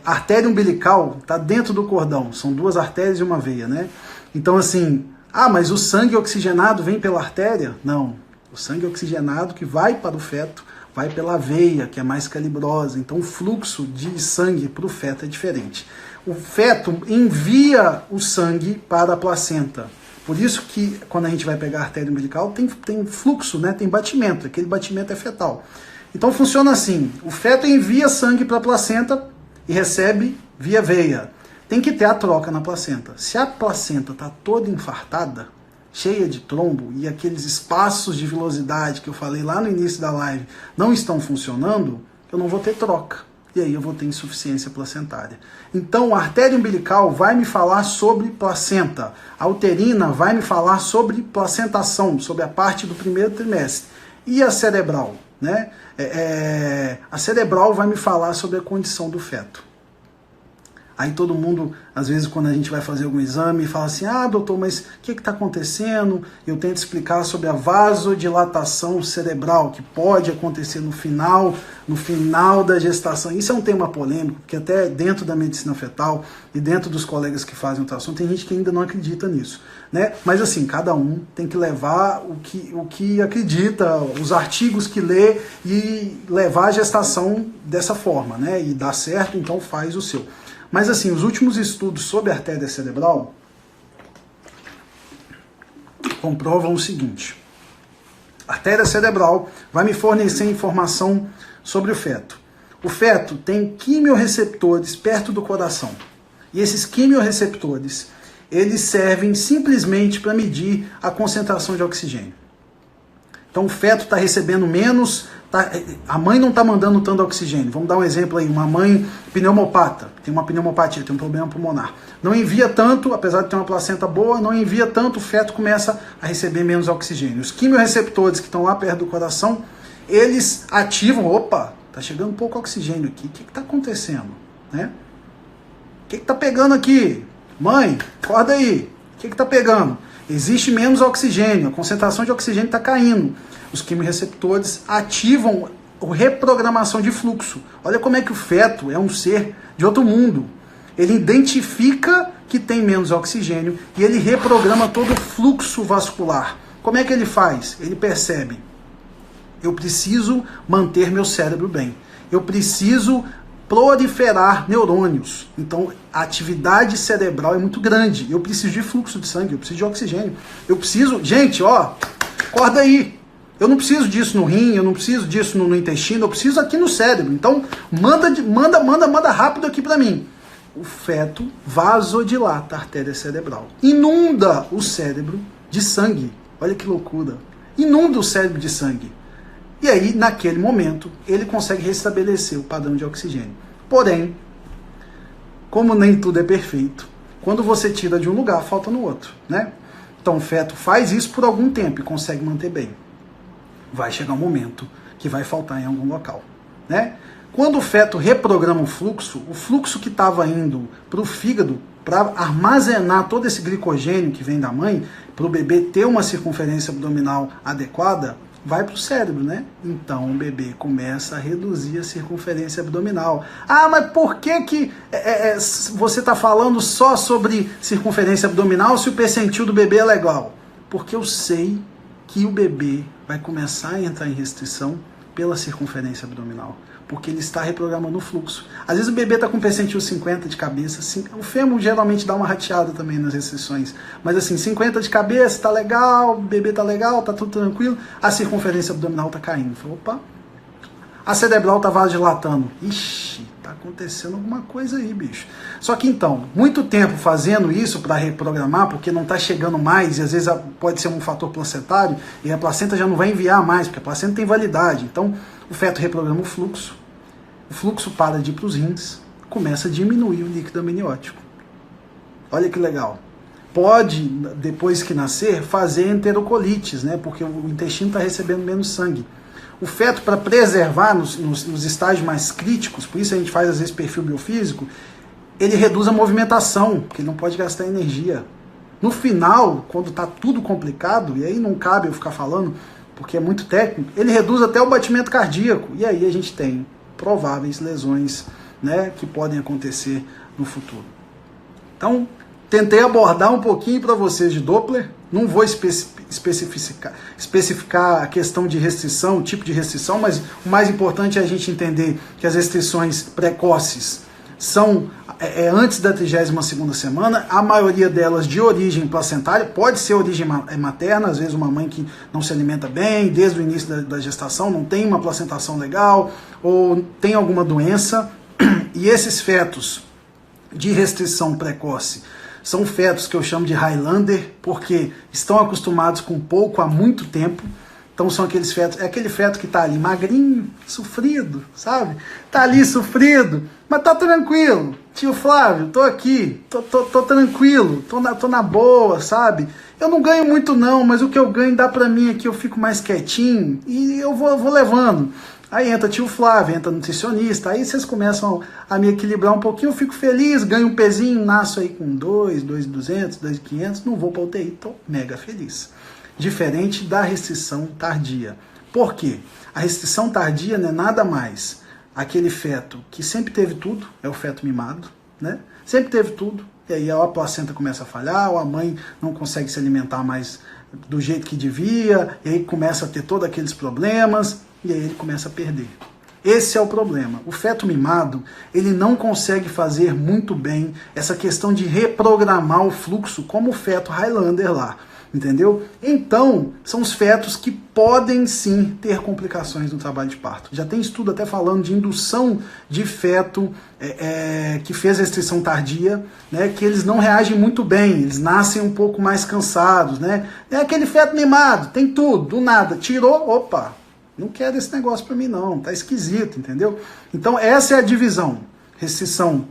a artéria umbilical tá dentro do cordão, são duas artérias e uma veia, né? Então assim, mas o sangue oxigenado vem pela artéria? Não. O sangue oxigenado que vai para o feto vai pela veia, que é mais calibrosa. Então o fluxo de sangue para o feto é diferente. O feto envia o sangue para a placenta. Por isso que quando a gente vai pegar a artéria umbilical tem fluxo, né? Tem batimento. Aquele batimento é fetal. Então funciona assim. O feto envia sangue para a placenta e recebe via veia. Tem que ter a troca na placenta. Se a placenta está toda infartada, cheia de trombo, e aqueles espaços de vilosidade que eu falei lá no início da live não estão funcionando, eu não vou ter troca. E aí eu vou ter insuficiência placentária. Então a artéria umbilical vai me falar sobre placenta. A uterina vai me falar sobre placentação, sobre a parte do primeiro trimestre. E a cerebral, né? A cerebral vai me falar sobre a condição do feto. Aí todo mundo, às vezes, quando a gente vai fazer algum exame, fala assim, doutor, mas o que está acontecendo? Eu tento explicar sobre a vasodilatação cerebral, que pode acontecer no final da gestação. Isso é um tema polêmico, porque até dentro da medicina fetal e dentro dos colegas que fazem ultrassom, tem gente que ainda não acredita nisso, né? Mas assim, cada um tem que levar o que acredita, os artigos que lê e levar a gestação dessa forma, né? E dá certo, então faz o seu. Mas assim, os últimos estudos sobre a artéria cerebral comprovam o seguinte. A artéria cerebral vai me fornecer informação sobre o feto. O feto tem quimiorreceptores perto do coração. E esses quimiorreceptores, eles servem simplesmente para medir a concentração de oxigênio. Então o feto está recebendo menos, a mãe não está mandando tanto oxigênio. Vamos dar um exemplo aí, uma mãe pneumopata, tem uma pneumopatia, tem um problema pulmonar. Não envia tanto, apesar de ter uma placenta boa, não envia tanto, o feto começa a receber menos oxigênio. Os quimiorreceptores que estão lá perto do coração, eles ativam, está chegando pouco oxigênio aqui, o que está acontecendo? Né? que tá pegando aqui? Mãe, acorda aí. O que tá pegando? Existe menos oxigênio, a concentração de oxigênio está caindo. Os quimiorreceptores ativam a reprogramação de fluxo. Olha como é que o feto é um ser de outro mundo. Ele identifica que tem menos oxigênio e ele reprograma todo o fluxo vascular. Como é que ele faz? Ele percebe: eu preciso manter meu cérebro bem. Eu preciso proliferar neurônios. Então, a atividade cerebral é muito grande. Eu preciso de fluxo de sangue, eu preciso de oxigênio. Eu preciso... Gente, ó, acorda aí. Eu não preciso disso no rim, eu não preciso disso no intestino, eu preciso aqui no cérebro. Então, manda rápido aqui para mim. O feto vasodilata a artéria cerebral. Inunda o cérebro de sangue. Olha que loucura. Inunda o cérebro de sangue. E aí, naquele momento, ele consegue restabelecer o padrão de oxigênio. Porém, como nem tudo é perfeito, quando você tira de um lugar, falta no outro, né? Então o feto faz isso por algum tempo e consegue manter bem. Vai chegar um momento que vai faltar em algum local, né? Quando o feto reprograma o fluxo que estava indo para o fígado, para armazenar todo esse glicogênio que vem da mãe, para o bebê ter uma circunferência abdominal adequada, vai para o cérebro, né? Então o bebê começa a reduzir a circunferência abdominal. Ah, mas por que você está falando só sobre circunferência abdominal se o percentil do bebê é legal? Porque eu sei que o bebê vai começar a entrar em restrição pela circunferência abdominal, porque ele está reprogramando o fluxo. Às vezes o bebê está com percentil 50 de cabeça, assim, o fêmur geralmente dá uma rateada também nas restrições, mas assim, 50 de cabeça, tá legal, o bebê tá legal, tá tudo tranquilo, a circunferência abdominal tá caindo. Falei, opa, a cerebral tá vasodilatando. Ixi, tá acontecendo alguma coisa aí, bicho. Só que então, muito tempo fazendo isso para reprogramar, porque não tá chegando mais, e às vezes pode ser um fator placentário, e a placenta já não vai enviar mais, porque a placenta tem validade. Então, o feto reprograma o fluxo para de ir para os rins, começa a diminuir o líquido amniótico. Olha que legal. Pode, depois que nascer, fazer enterocolites, né? Porque o intestino está recebendo menos sangue. O feto, para preservar nos estágios mais críticos, por isso a gente faz às vezes perfil biofísico, ele reduz a movimentação, porque ele não pode gastar energia. No final, quando está tudo complicado, e aí não cabe eu ficar falando, porque é muito técnico, ele reduz até o batimento cardíaco. E aí a gente tem prováveis lesões, né, que podem acontecer no futuro. Então, tentei abordar um pouquinho para vocês de Doppler. Não vou especificar a questão de restrição, tipo de restrição, mas o mais importante é a gente entender que as restrições precoces são antes da 32ª semana, a maioria delas de origem placentária, pode ser origem materna, às vezes uma mãe que não se alimenta bem, desde o início da gestação, não tem uma placentação legal, ou tem alguma doença, e esses fetos de restrição precoce são fetos que eu chamo de Highlander, porque estão acostumados com pouco há muito tempo. Então são aqueles fetos, é aquele feto que tá ali magrinho, sofrido, sabe? Tá ali sofrido, mas tá tranquilo. Tio Flávio, tô aqui, tô tranquilo, tô na boa, sabe? Eu não ganho muito não, mas o que eu ganho dá pra mim aqui, eu fico mais quietinho e eu vou levando. Aí entra tio Flávio, entra nutricionista, aí vocês começam a me equilibrar um pouquinho, eu fico feliz, ganho um pezinho, nasço aí com 2.200, 2.500, não vou pra UTI, tô mega feliz. Diferente da restrição tardia. Por quê? A restrição tardia não é nada mais aquele feto que sempre teve tudo, é o feto mimado, né? Sempre teve tudo, e aí a placenta começa a falhar, ou a mãe não consegue se alimentar mais do jeito que devia, e aí começa a ter todos aqueles problemas, e aí ele começa a perder. Esse é o problema. O feto mimado, ele não consegue fazer muito bem essa questão de reprogramar o fluxo como o feto Highlander lá. Entendeu? Então, são os fetos que podem sim ter complicações no trabalho de parto. Já tem estudo até falando de indução de feto que fez restrição tardia, né, que eles não reagem muito bem, eles nascem um pouco mais cansados, né? É aquele feto mimado, tem tudo, do nada, tirou, opa, não quero esse negócio para mim não, tá esquisito, entendeu? Então essa é a divisão, restrição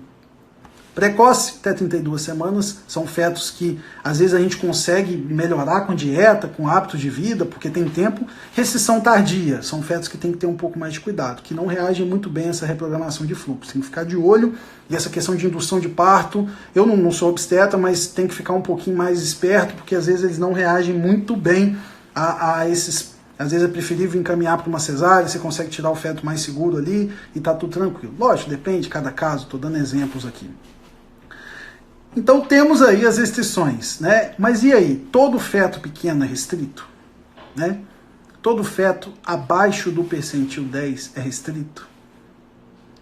Precoce, até 32 semanas, são fetos que às vezes a gente consegue melhorar com dieta, com hábitos de vida, porque tem tempo. Restrição tardia, são fetos que tem que ter um pouco mais de cuidado, que não reagem muito bem a essa reprogramação de fluxo. Tem que ficar de olho, e essa questão de indução de parto, eu não sou obstetra, mas tem que ficar um pouquinho mais esperto, porque às vezes eles não reagem muito bem a esses. Às vezes é preferível encaminhar para uma cesárea, você consegue tirar o feto mais seguro ali e tá tudo tranquilo. Lógico, depende de cada caso, estou dando exemplos aqui. Então temos aí as restrições, né? Mas e aí? Todo feto pequeno é restrito? Né? Todo feto abaixo do percentil 10 é restrito?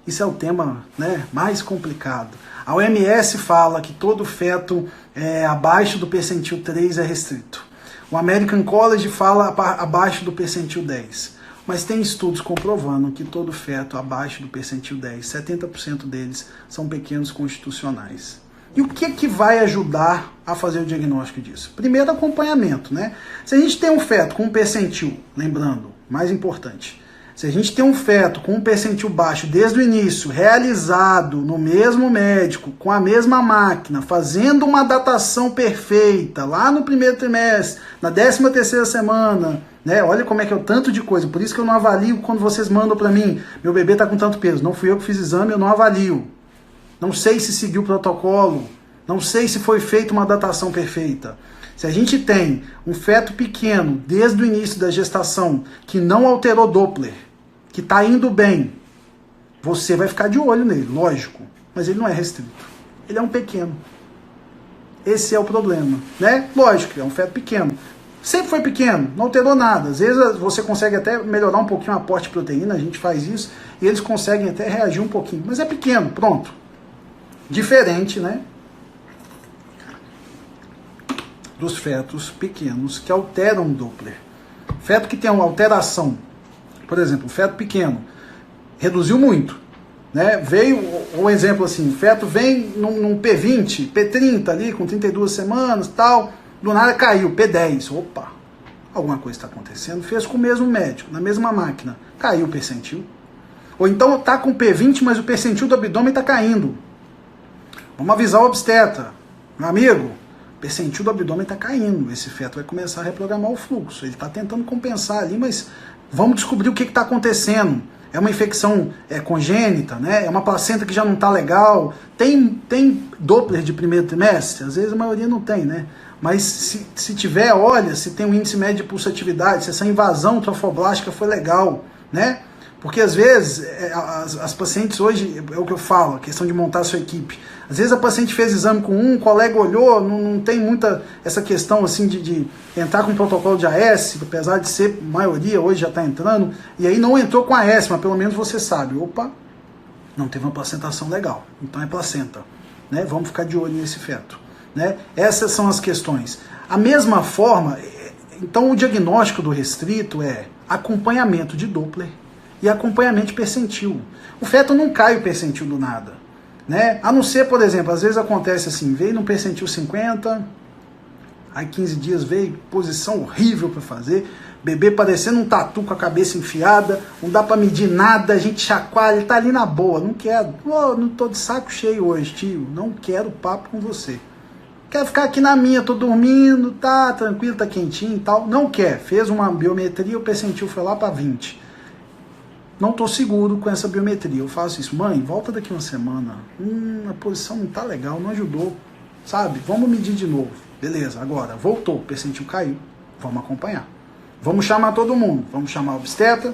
Isso é o tema, né, mais complicado. A OMS fala que todo feto abaixo do percentil 3 é restrito. O American College fala abaixo do percentil 10. Mas tem estudos comprovando que todo feto abaixo do percentil 10, 70% deles são pequenos constitucionais. E o que vai ajudar a fazer o diagnóstico disso? Primeiro, acompanhamento, né? Se a gente tem um feto com um percentil, lembrando, mais importante, se a gente tem um feto com um percentil baixo desde o início, realizado no mesmo médico, com a mesma máquina, fazendo uma datação perfeita, lá no primeiro trimestre, na 13ª semana, né? Olha como é que é o tanto de coisa. Por isso que eu não avalio quando vocês mandam para mim, meu bebê está com tanto peso. Não fui eu que fiz exame, eu não avalio. Não sei se seguiu o protocolo, não sei se foi feita uma datação perfeita. Se a gente tem um feto pequeno, desde o início da gestação, que não alterou Doppler, que está indo bem, você vai ficar de olho nele, lógico, mas ele não é restrito. Ele é um pequeno. Esse é o problema, né? Lógico, é um feto pequeno. Sempre foi pequeno, não alterou nada. Às vezes você consegue até melhorar um pouquinho o aporte de proteína, a gente faz isso, e eles conseguem até reagir um pouquinho. Mas é pequeno, pronto. Diferente, né, dos fetos pequenos que alteram o Doppler. Feto que tem uma alteração, por exemplo, o feto pequeno reduziu muito, né? Veio, um exemplo assim, o feto vem num P20, P30 ali, com 32 semanas, tal, do nada caiu, P10, opa, alguma coisa está acontecendo, fez com o mesmo médico, na mesma máquina, caiu o percentil. Ou então tá com P20, mas o percentil do abdômen está caindo. Vamos avisar o obstetra, meu amigo, o percentil do abdômen está caindo, esse feto vai começar a reprogramar o fluxo, ele está tentando compensar ali, mas vamos descobrir o que está acontecendo. É uma infecção congênita, né? É uma placenta que já não está legal, tem Doppler de primeiro trimestre? Às vezes a maioria não tem, né? Mas se tiver, olha, se tem um índice médio de pulsatividade, se essa invasão trofoblástica foi legal, né? Porque às vezes, as pacientes hoje, é o que eu falo, a questão de montar a sua equipe. Às vezes a paciente fez exame com um colega olhou, não tem muita essa questão assim de entrar com um protocolo de AS, apesar de ser maioria, hoje já está entrando, e aí não entrou com AS, mas pelo menos você sabe, opa, não teve uma placentação legal, então é placenta, né? Vamos ficar de olho nesse feto, né? Essas são as questões. A mesma forma, então o diagnóstico do restrito é acompanhamento de Doppler, e acompanhamento de percentil. O feto não cai o percentil do nada, né? A não ser, por exemplo, às vezes acontece assim, veio no percentil 50, aí 15 dias veio, posição horrível para fazer, bebê parecendo um tatu com a cabeça enfiada, não dá para medir nada, a gente chacoalha, ele tá ali na boa, não quero, não tô de saco cheio hoje, tio, não quero papo com você. Quero ficar aqui na minha, tô dormindo, tá tranquilo, tá quentinho e tal, não quer, fez uma biometria, o percentil foi lá para 20. Não estou seguro com essa biometria. Eu faço isso, mãe, volta daqui uma semana. A posição não tá legal, não ajudou. Sabe? Vamos medir de novo. Beleza, agora voltou, o percentil caiu. Vamos acompanhar. Vamos chamar todo mundo. Vamos chamar o obstetra,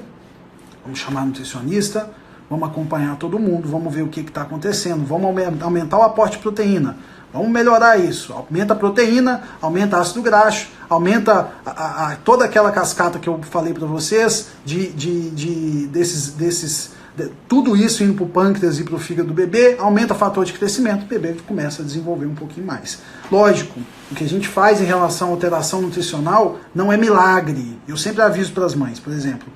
vamos chamar o nutricionista, vamos acompanhar todo mundo, vamos ver o que está acontecendo, vamos aumentar o aporte de proteína. Vamos melhorar isso. Aumenta a proteína, aumenta ácido graxo, aumenta toda aquela cascata que eu falei para vocês, tudo isso indo para o pâncreas e para o fígado do bebê, aumenta o fator de crescimento, o bebê começa a desenvolver um pouquinho mais. Lógico, o que a gente faz em relação à alteração nutricional não é milagre. Eu sempre aviso para as mães, por exemplo,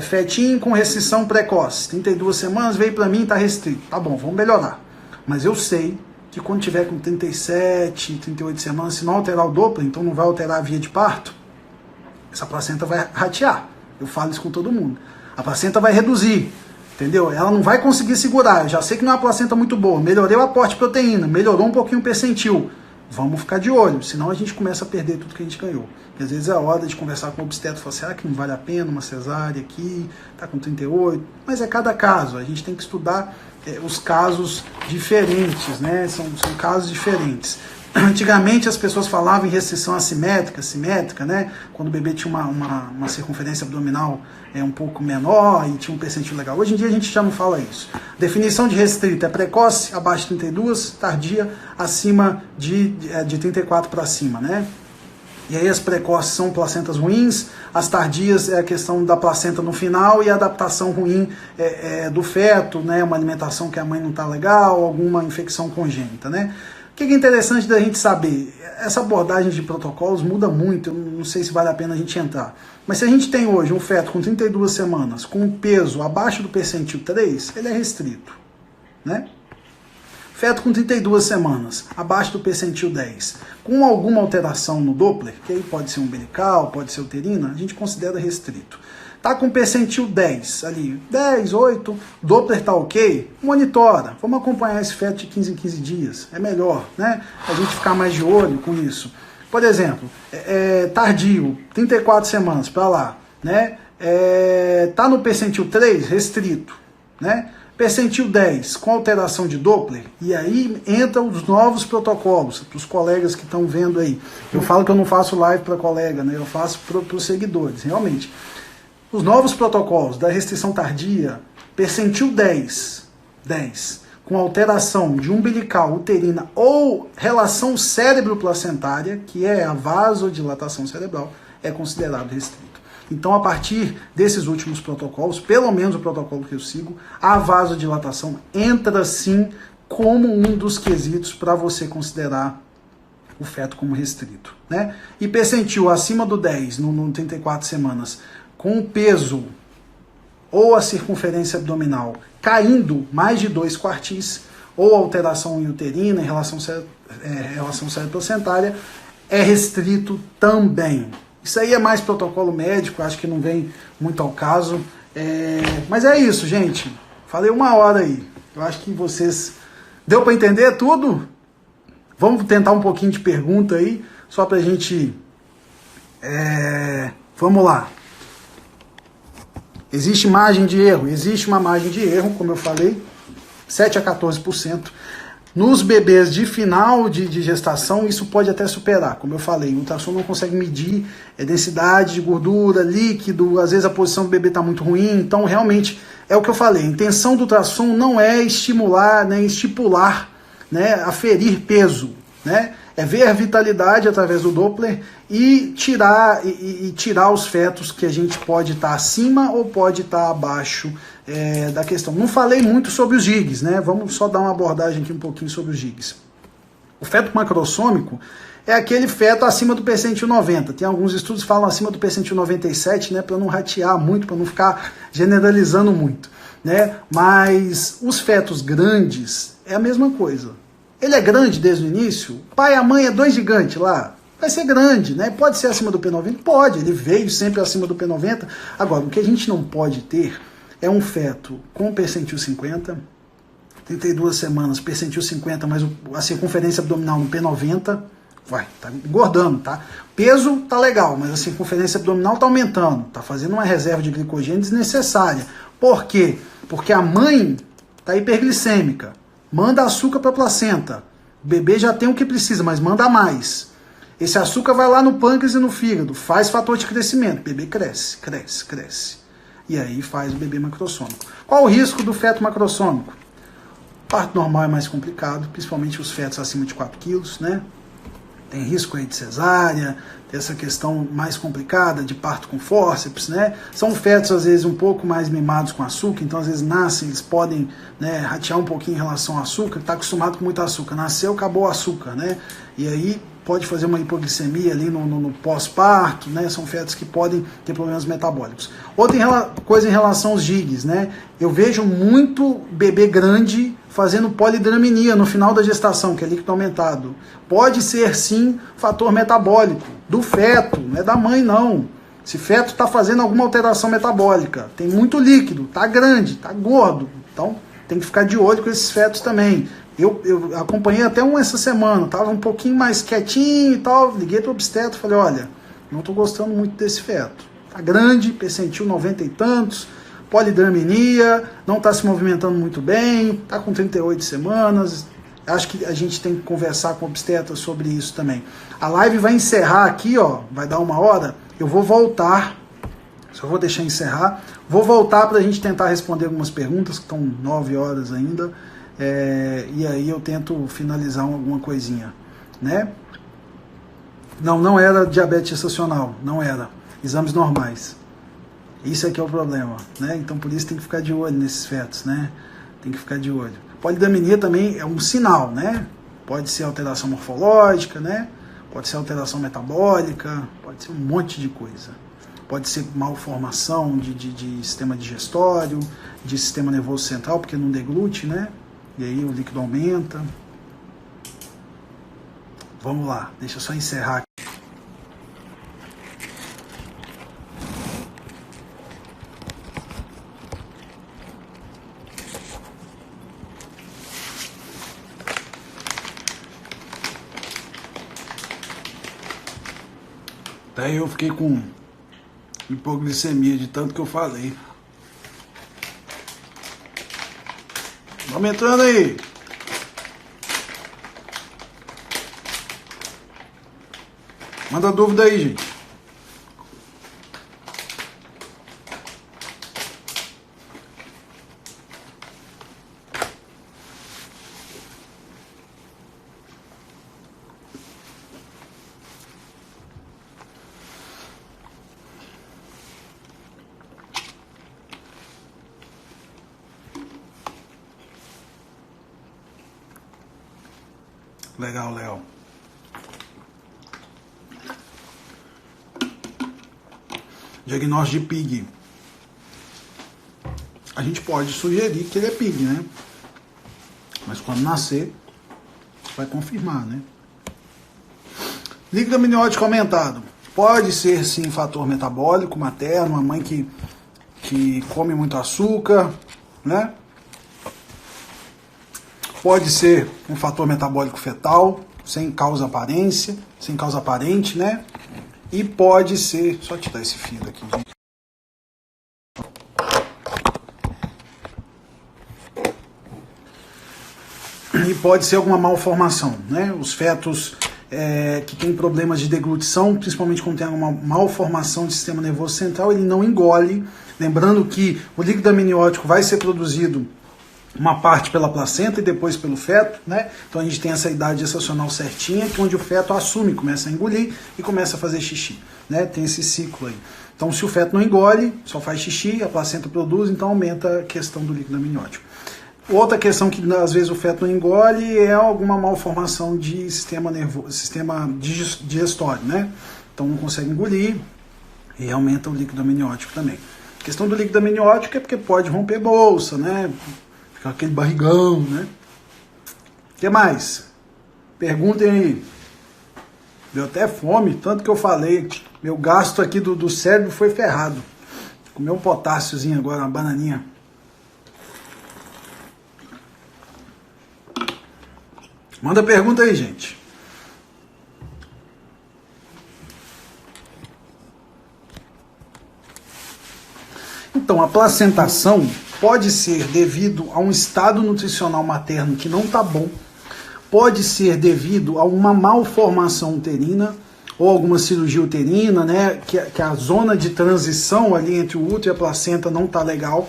fetinho com restrição precoce, 32 semanas, veio para mim, está restrito. Tá bom, vamos melhorar. Mas eu sei que quando tiver com 37, 38 semanas, se não alterar o Doppler, então não vai alterar a via de parto, essa placenta vai ratear. Eu falo isso com todo mundo. A placenta vai reduzir. Entendeu? Ela não vai conseguir segurar. Eu já sei que não é uma placenta muito boa. Melhorei o aporte de proteína, melhorou um pouquinho o percentil. Vamos ficar de olho, senão a gente começa a perder tudo que a gente ganhou. E às vezes é a hora de conversar com o obstetra e falar, será que não vale a pena uma cesárea aqui, tá com 38? Mas é cada caso, a gente tem que estudar os casos diferentes, né? São casos diferentes. Antigamente as pessoas falavam em restrição assimétrica, simétrica, né? Quando o bebê tinha uma circunferência abdominal um pouco menor e tinha um percentil legal. Hoje em dia a gente já não fala isso. Definição de restrito é precoce, abaixo de 32, tardia, acima de 34 para cima, né? E aí as precoces são placentas ruins, as tardias é a questão da placenta no final e a adaptação ruim do feto, né? Uma alimentação que a mãe não está legal, alguma infecção congênita, né? O que é interessante da gente saber? Essa abordagem de protocolos muda muito, eu não sei se vale a pena a gente entrar. Mas se a gente tem hoje um feto com 32 semanas, com um peso abaixo do percentil 3, ele é restrito, né? Feto com 32 semanas, abaixo do percentil 10, com alguma alteração no Doppler, que aí pode ser umbilical, pode ser uterina, a gente considera restrito. Tá com percentil 10 ali, 10, 8, Doppler tá ok, monitora, vamos acompanhar esse feto de 15 em 15 dias, é melhor, né? A gente ficar mais de olho com isso. Por exemplo, tardio, 34 semanas para lá, né? Tá no percentil 3, restrito, né? Percentil 10, com alteração de Doppler, e aí entram os novos protocolos, para os colegas que estão vendo aí. Eu falo que eu não faço live para colega, né? Eu faço para os seguidores, realmente. Os novos protocolos da restrição tardia, percentil 10, com alteração de umbilical, uterina ou relação cérebro-placentária, que é a vasodilatação cerebral, é considerado restrito. Então, a partir desses últimos protocolos, pelo menos o protocolo que eu sigo, a vasodilatação entra sim como um dos quesitos para você considerar o feto como restrito, né? E percentil acima do 10, no 34 semanas, com o peso ou a circunferência abdominal caindo mais de 2 quartis, ou alteração uterina em relação cérebro-placentária, é restrito também. Isso aí é mais protocolo médico, acho que não vem muito ao caso. Mas é isso, gente. Falei 1 hora aí. Eu acho que vocês... Deu para entender tudo? Vamos tentar um pouquinho de pergunta aí, só para a gente... Vamos lá. Existe margem de erro? Existe uma margem de erro, como eu falei, 7 a 14%. Nos bebês de final de gestação, isso pode até superar. Como eu falei, o ultrassom não consegue medir densidade de gordura, líquido, às vezes a posição do bebê está muito ruim. Então, realmente, é o que eu falei. A intenção do ultrassom não é estimular, né, estipular, né, aferir peso, né? É ver a vitalidade através do Doppler e tirar os fetos que a gente pode estar acima ou pode estar abaixo da questão. Não falei muito sobre os gigs, né? Vamos só dar uma abordagem aqui um pouquinho sobre os gigs. O feto macrossômico é aquele feto acima do percentil 90. Tem alguns estudos que falam acima do percentil 97, né? Para não ratear muito, para não ficar generalizando muito, né? Mas os fetos grandes é a mesma coisa. Ele é grande desde o início? O pai e a mãe é 2 gigantes lá? Vai ser grande, né? Pode ser acima do P90? Pode, ele veio sempre acima do P90. Agora, o que a gente não pode ter é um feto com percentil 50, 32 semanas, percentil 50, mas a circunferência abdominal no P90, tá engordando, tá? Peso tá legal, mas a circunferência abdominal tá aumentando, tá fazendo uma reserva de glicogênio desnecessária. Por quê? Porque a mãe tá hiperglicêmica. Manda açúcar para a placenta. O bebê já tem o que precisa, mas manda mais. Esse açúcar vai lá no pâncreas e no fígado, faz fator de crescimento. O bebê cresce. E aí faz o bebê macrossômico. Qual o risco do feto macrossômico? Parto normal é mais complicado, principalmente os fetos acima de 4 quilos, né? Tem risco aí de cesárea, tem essa questão mais complicada de parto com fórceps, né? São fetos, às vezes, um pouco mais mimados com açúcar, então, às vezes, nascem, eles podem, né, ratear um pouquinho em relação ao açúcar, está acostumado com muito açúcar. Nasceu, acabou o açúcar, né? E aí pode fazer uma hipoglicemia ali no pós-parto, né? São fetos que podem ter problemas metabólicos. Outra coisa em relação aos gigs, né? Eu vejo muito bebê grande fazendo polidramia no final da gestação, que é líquido aumentado. Pode ser, sim, fator metabólico do feto, não é da mãe, não. Esse feto está fazendo alguma alteração metabólica, tem muito líquido, está grande, está gordo, então tem que ficar de olho com esses fetos também. Eu acompanhei até um essa semana, estava um pouquinho mais quietinho e tal, liguei para o obstetra e falei, olha, não estou gostando muito desse feto. Está grande, percentil 90 e tantos, polidramenia, não está se movimentando muito bem, está com 38 semanas. Acho que a gente tem que conversar com o obstetra sobre isso também. A live vai encerrar aqui, ó, vai dar 1 hora. Eu vou voltar, só vou deixar encerrar. Vou voltar para a gente tentar responder algumas perguntas, que estão 9 horas ainda. E aí eu tento finalizar alguma coisinha, né? Não era diabetes gestacional, não era. Exames normais. Isso aqui é o problema, né? Então por isso tem que ficar de olho nesses fetos, né? Tem que ficar de olho. Polidramenia também é um sinal, né? Pode ser alteração morfológica, né? Pode ser alteração metabólica, pode ser um monte de coisa. Pode ser malformação de sistema digestório, de sistema nervoso central, porque não deglute, né? E aí o líquido aumenta. Vamos lá, deixa eu só encerrar aqui. Até eu fiquei com hipoglicemia de tanto que eu falei. Vamos entrando aí. Manda dúvida aí, gente. Legal, Léo. Diagnóstico de PIG. A gente pode sugerir que ele é PIG, né? Mas quando nascer, vai confirmar, né? Líquido amniótico aumentado. Pode ser, sim, fator metabólico materno, uma mãe que come muito açúcar, né? Pode ser um fator metabólico fetal, sem causa aparente, né? E pode ser... Só tirar esse fio daqui, gente. E pode ser alguma malformação, né? Os fetos que têm problemas de deglutição, principalmente quando tem uma malformação do sistema nervoso central, ele não engole. Lembrando que o líquido amniótico vai ser produzido uma parte pela placenta e depois pelo feto, né? Então a gente tem essa idade gestacional certinha, que onde o feto assume, começa a engolir e começa a fazer xixi, né? Tem esse ciclo aí. Então se o feto não engole, só faz xixi, a placenta produz, então aumenta a questão do líquido amniótico. Outra questão que às vezes o feto não engole é alguma malformação de sistema nervoso, sistema digestório, né? Então não consegue engolir e aumenta o líquido amniótico também. A questão do líquido amniótico é porque pode romper bolsa, né? Fica aquele barrigão, né? O que mais? Perguntem aí. Deu até fome, tanto que eu falei. Meu gasto aqui do cérebro foi ferrado. Comer um potássiozinho agora, uma bananinha. Manda pergunta aí, gente. Então, a placentação pode ser devido a um estado nutricional materno que não está bom, pode ser devido a uma malformação uterina ou alguma cirurgia uterina, né, que a zona de transição ali entre o útero e a placenta não está legal.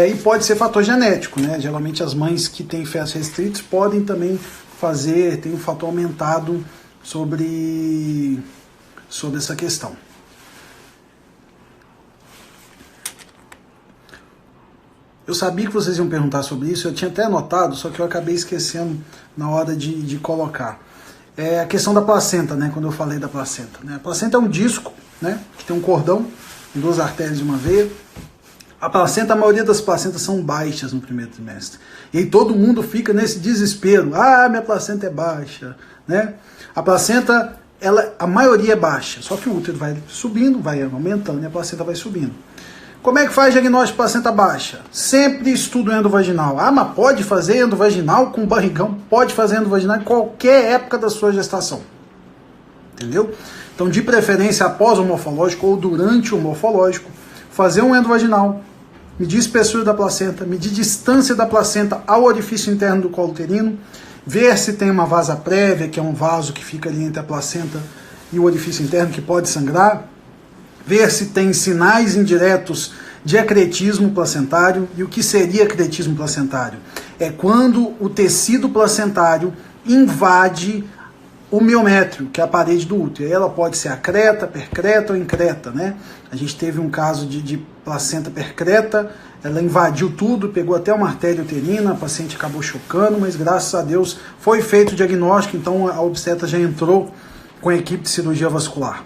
E pode ser fator genético, né? Geralmente as mães que têm fetos restritos podem também tem um fator aumentado sobre essa questão. Eu sabia que vocês iam perguntar sobre isso, eu tinha até anotado, só que eu acabei esquecendo na hora de colocar. É a questão da placenta, né? Quando eu falei da placenta, né? A placenta é um disco, né? Que tem um cordão, 2 artérias e uma veia. A placenta, a maioria das placentas são baixas no primeiro trimestre. E aí todo mundo fica nesse desespero. Ah, minha placenta é baixa, né? A placenta a maioria é baixa, só que o útero vai subindo, vai aumentando e a placenta vai subindo. Como é que faz diagnóstico de placenta baixa? Sempre estudo endovaginal. Ah, mas pode fazer endovaginal com barrigão? Pode fazer endovaginal em qualquer época da sua gestação. Entendeu? Então, de preferência, após o morfológico ou durante o morfológico, fazer um endovaginal, medir a espessura da placenta, medir a distância da placenta ao orifício interno do colo uterino, ver se tem uma vasa prévia, que é um vaso que fica ali entre a placenta e o orifício interno, que pode sangrar, ver se tem sinais indiretos de acretismo placentário. E o que seria acretismo placentário? É quando o tecido placentário invade o miométrio, que é a parede do útero. Ela pode ser acreta, percreta ou increta, né? A gente teve um caso de placenta percreta, ela invadiu tudo, pegou até uma artéria uterina, a paciente acabou chocando, mas graças a Deus foi feito o diagnóstico, então a obstetra já entrou com a equipe de cirurgia vascular.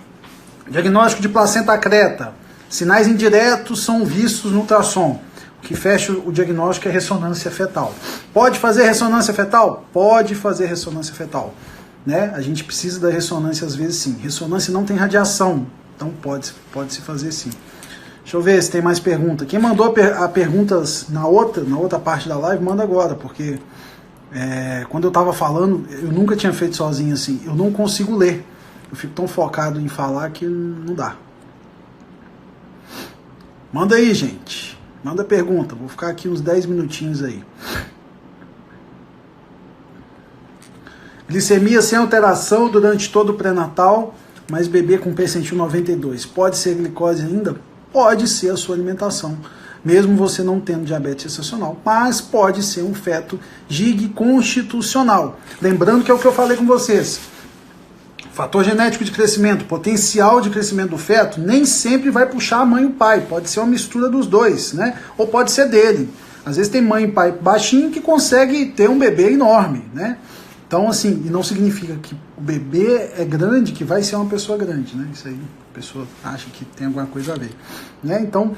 Diagnóstico de placenta acreta. Sinais indiretos são vistos no ultrassom. O que fecha o diagnóstico é ressonância fetal. Pode fazer ressonância fetal? Pode fazer ressonância fetal. Né? A gente precisa da ressonância às vezes sim. Ressonância não tem radiação, então pode-se fazer sim. Deixa eu ver se tem mais pergunta. Quem mandou perguntas na outra parte da live, manda agora, porque quando eu estava falando, eu nunca tinha feito sozinho assim. Eu não consigo ler. Eu fico tão focado em falar que não dá. Manda aí, gente. Manda pergunta. Vou ficar aqui uns 10 minutinhos aí. Glicemia sem alteração durante todo o pré-natal, mas bebê com percentil 92. Pode ser glicose ainda? Pode ser a sua alimentação, mesmo você não tendo diabetes gestacional, mas pode ser um feto GIG constitucional. Lembrando que é o que eu falei com vocês. Fator genético de crescimento, potencial de crescimento do feto, nem sempre vai puxar a mãe e o pai. Pode ser uma mistura dos dois, né? Ou pode ser dele. Às vezes tem mãe e pai baixinho que consegue ter um bebê enorme, né? Então, assim, e não significa que o bebê é grande, que vai ser uma pessoa grande, né? Isso aí, a pessoa acha que tem alguma coisa a ver, né? Então,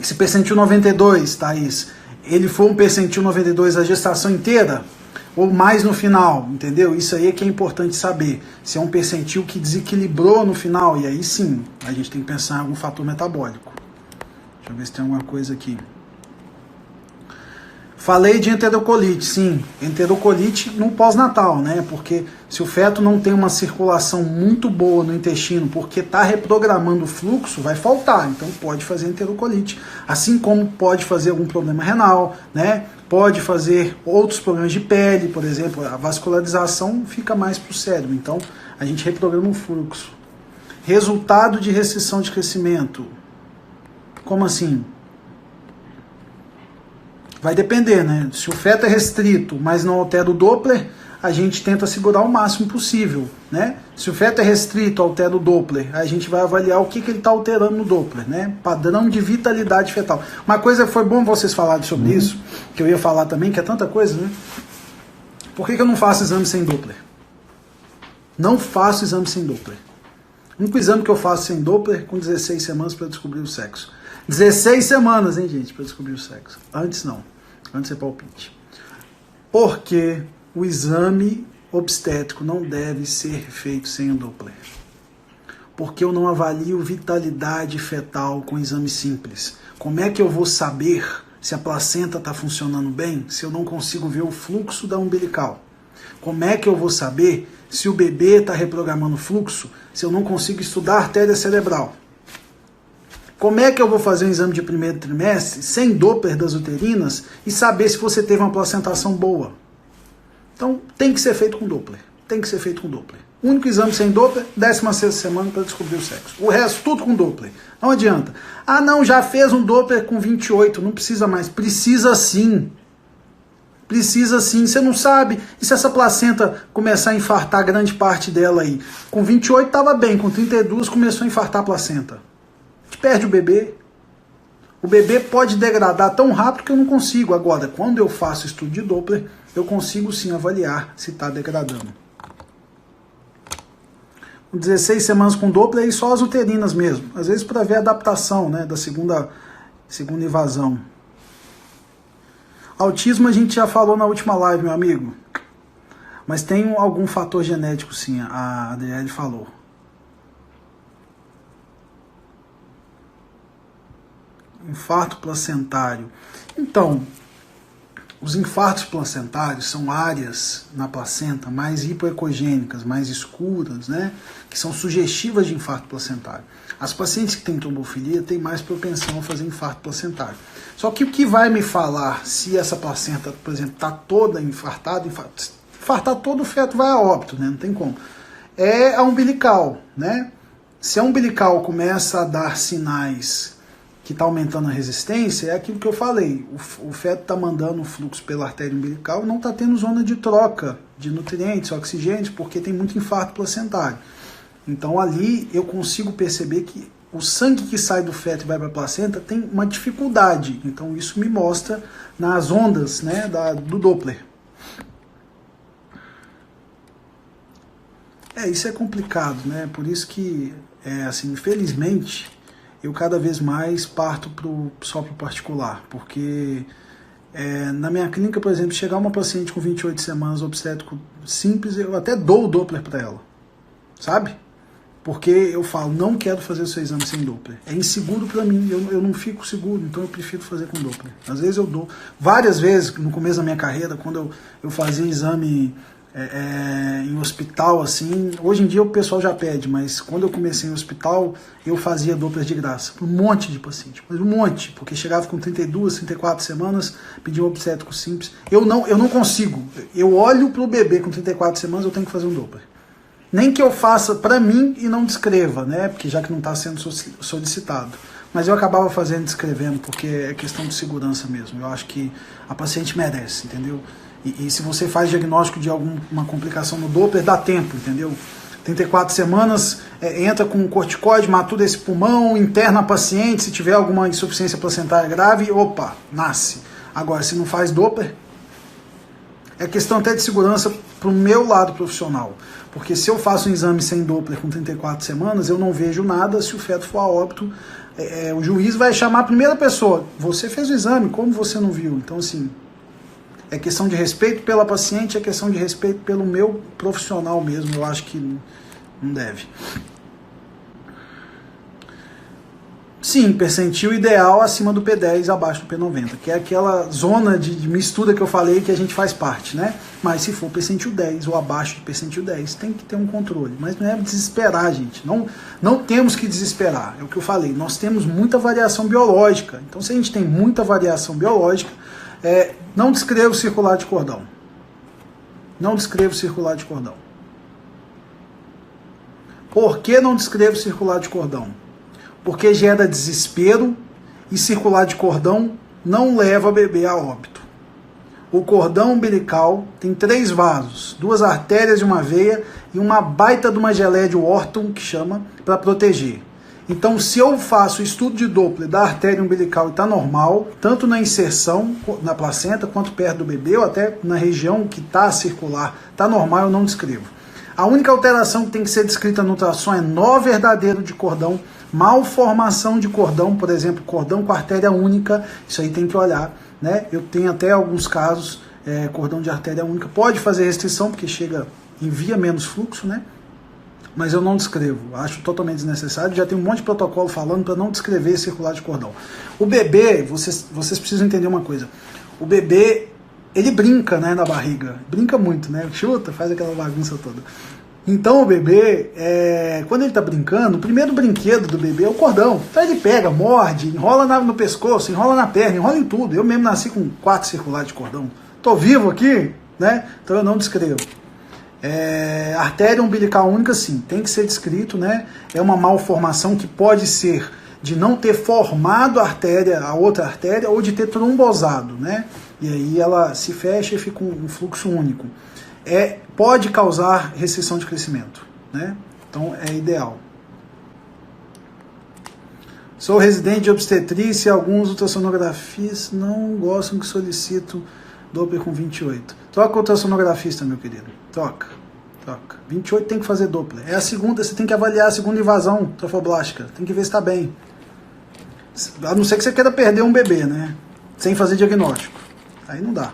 esse percentil 92, Thaís, ele foi um percentil 92 a gestação inteira? Ou mais no final, entendeu? Isso aí é que é importante saber. Se é um percentil que desequilibrou no final, e aí sim, a gente tem que pensar em algum fator metabólico. Deixa eu ver se tem alguma coisa aqui. Falei de enterocolite, sim. Enterocolite no pós-natal, né? Porque se o feto não tem uma circulação muito boa no intestino, porque está reprogramando o fluxo, vai faltar. Então pode fazer enterocolite. Assim como pode fazer algum problema renal, né? Pode fazer outros problemas de pele, por exemplo. A vascularização fica mais para o cérebro. Então a gente reprograma o fluxo. Resultado de restrição de crescimento. Como assim? Vai depender, né? Se o feto é restrito, mas não altera o Doppler, a gente tenta segurar o máximo possível, né? Se o feto é restrito, altera o Doppler, a gente vai avaliar o que ele está alterando no Doppler, né? Padrão de vitalidade fetal. Uma coisa, foi bom vocês falarem sobre isso, que eu ia falar também, que é tanta coisa, né? Por que eu não faço exame sem Doppler? Não faço exame sem Doppler. O único exame que eu faço sem Doppler com 16 semanas para descobrir o sexo. 16 semanas, hein, gente, para descobrir o sexo. Antes não. Antes é palpite. Porque o exame obstétrico não deve ser feito sem o Doppler. Porque eu não avalio vitalidade fetal com exame simples. Como é que eu vou saber se a placenta está funcionando bem se eu não consigo ver o fluxo da umbilical? Como é que eu vou saber se o bebê está reprogramando o fluxo se eu não consigo estudar a artéria cerebral? Como é que eu vou fazer um exame de primeiro trimestre sem Doppler das uterinas e saber se você teve uma placentação boa? Então, tem que ser feito com Doppler. Tem que ser feito com Doppler. O único exame sem Doppler, 16ª semana para descobrir o sexo. O resto, tudo com Doppler. Não adianta. Ah, não, já fez um Doppler com 28, não precisa mais. Precisa sim. Precisa sim. Você não sabe. E se essa placenta começar a infartar grande parte dela aí? Com 28 estava bem, com 32 começou a infartar a placenta. Perde o bebê. O bebê pode degradar tão rápido que eu não consigo. Agora, quando eu faço estudo de Doppler, eu consigo sim avaliar se está degradando. Com 16 semanas com Doppler, e só as uterinas mesmo. Às vezes para ver a adaptação, né, da segunda invasão. Autismo a gente já falou na última live, meu amigo. Mas tem algum fator genético, sim, a Adriele falou. Infarto placentário. Então, os infartos placentários são áreas na placenta mais hipoecogênicas, mais escuras, né? Que são sugestivas de infarto placentário. As pacientes que têm trombofilia têm mais propensão a fazer infarto placentário. Só que o que vai me falar se essa placenta, por exemplo, está toda infartada, infartar todo o feto vai a óbito, né? Não tem como. É a umbilical, né? Se a umbilical começa a dar sinais que está aumentando a resistência, é aquilo que eu falei. O feto está mandando o fluxo pela artéria umbilical e não está tendo zona de troca de nutrientes, oxigênios, porque tem muito infarto placentário. Então ali eu consigo perceber que o sangue que sai do feto e vai para a placenta tem uma dificuldade. Então isso me mostra nas ondas, né, do Doppler. Isso é complicado, né? Por isso que, assim, infelizmente, eu cada vez mais parto só para o particular, porque na minha clínica, por exemplo, chegar uma paciente com 28 semanas, obstétrico simples, eu até dou o Doppler para ela, sabe? Porque eu falo, não quero fazer o seu exame sem Doppler. É inseguro para mim, eu não fico seguro, então eu prefiro fazer com Doppler. Às vezes eu dou, várias vezes no começo da minha carreira, quando eu fazia exame em hospital, assim, hoje em dia o pessoal já pede, mas quando eu comecei em hospital, eu fazia Doppler de graça, um monte de paciente, mas um monte, porque chegava com 32, 34 semanas, pedia um obstétrico simples. Eu não consigo, eu olho para o bebê com 34 semanas, eu tenho que fazer um Doppler. Nem que eu faça para mim e não descreva, né, porque já que não está sendo solicitado. Mas eu acabava fazendo e descrevendo, porque é questão de segurança mesmo, eu acho que a paciente merece, entendeu? E se você faz diagnóstico de alguma complicação no Doppler, dá tempo, entendeu? 34 semanas, entra com corticóide, matura esse pulmão, interna a paciente, se tiver alguma insuficiência placentária grave, opa, nasce. Agora, se não faz Doppler, é questão até de segurança para o meu lado profissional. Porque se eu faço um exame sem Doppler com 34 semanas, eu não vejo nada. Se o feto for a óbito, o juiz vai chamar a primeira pessoa. Você fez o exame, como você não viu? Então, assim, é questão de respeito pela paciente, é questão de respeito pelo meu profissional mesmo. Eu acho que não deve. Sim, percentil ideal acima do P10, abaixo do P90, que é aquela zona de mistura que eu falei que a gente faz parte, né? Mas se for percentil 10 ou abaixo de percentil 10, tem que ter um controle. Mas não é desesperar, gente. Não temos que desesperar. É o que eu falei. Nós temos muita variação biológica. Então, se a gente tem muita variação biológica, não descreva o circular de cordão. Não descreva o circular de cordão. Por que não descreva o circular de cordão? Porque gera desespero e circular de cordão não leva bebê a óbito. O cordão umbilical tem 3 vasos, 2 artérias e uma veia e uma baita de uma geleia de Wharton, que chama, para proteger. Então, se eu faço o estudo de Doppler da artéria umbilical e está normal, tanto na inserção, na placenta, quanto perto do bebê, ou até na região que está circular, está normal, eu não descrevo. A única alteração que tem que ser descrita no ultrassom é nó verdadeiro de cordão, malformação de cordão, por exemplo, cordão com artéria única, isso aí tem que olhar, né? Eu tenho até alguns casos, cordão de artéria única, pode fazer restrição, porque envia menos fluxo, né? Mas eu não descrevo, acho totalmente desnecessário, já tem um monte de protocolo falando para não descrever circular de cordão. O bebê, vocês precisam entender uma coisa, o bebê, ele brinca, né, na barriga, brinca muito, né, chuta, faz aquela bagunça toda. Então o bebê, quando ele está brincando, o primeiro brinquedo do bebê é o cordão. Então ele pega, morde, enrola no pescoço, enrola na perna, enrola em tudo. Eu mesmo nasci com 4 circulares de cordão. Estou vivo aqui, né? Então eu não descrevo. Artéria umbilical única, sim, tem que ser descrito, né? É uma malformação que pode ser de não ter formado a outra artéria, ou de ter trombosado, né? E aí ela se fecha e fica um fluxo único. Pode causar restrição de crescimento, né? Então é ideal. Sou residente de obstetrícia, alguns ultrassonografistas não gostam que solicito Doppler com 28. Troca o ultrassonografista, meu querido. Troca. 28 tem que fazer Doppler. É a segunda, você tem que avaliar a segunda invasão trofoblástica. Tem que ver se está bem. A não ser que você queira perder um bebê, né? Sem fazer diagnóstico. Aí não dá.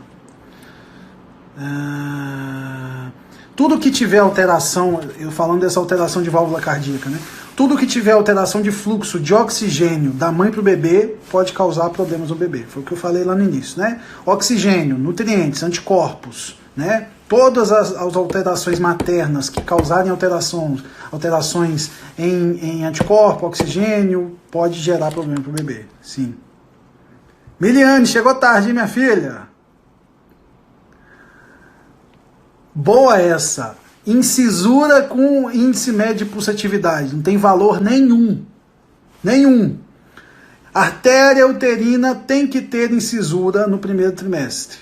Tudo que tiver alteração, eu falando dessa alteração de válvula cardíaca, né? Tudo que tiver alteração de fluxo de oxigênio da mãe para o bebê pode causar problemas no bebê. Foi o que eu falei lá no início, né? Oxigênio, nutrientes, anticorpos, né? Todas as alterações maternas que causarem alterações em anticorpo, oxigênio, pode gerar problema para o bebê, sim. Miliane, chegou tarde, hein, minha filha? Boa essa. Incisura com índice médio de pulsatividade. Não tem valor nenhum. Nenhum. Artéria uterina tem que ter incisura no primeiro trimestre.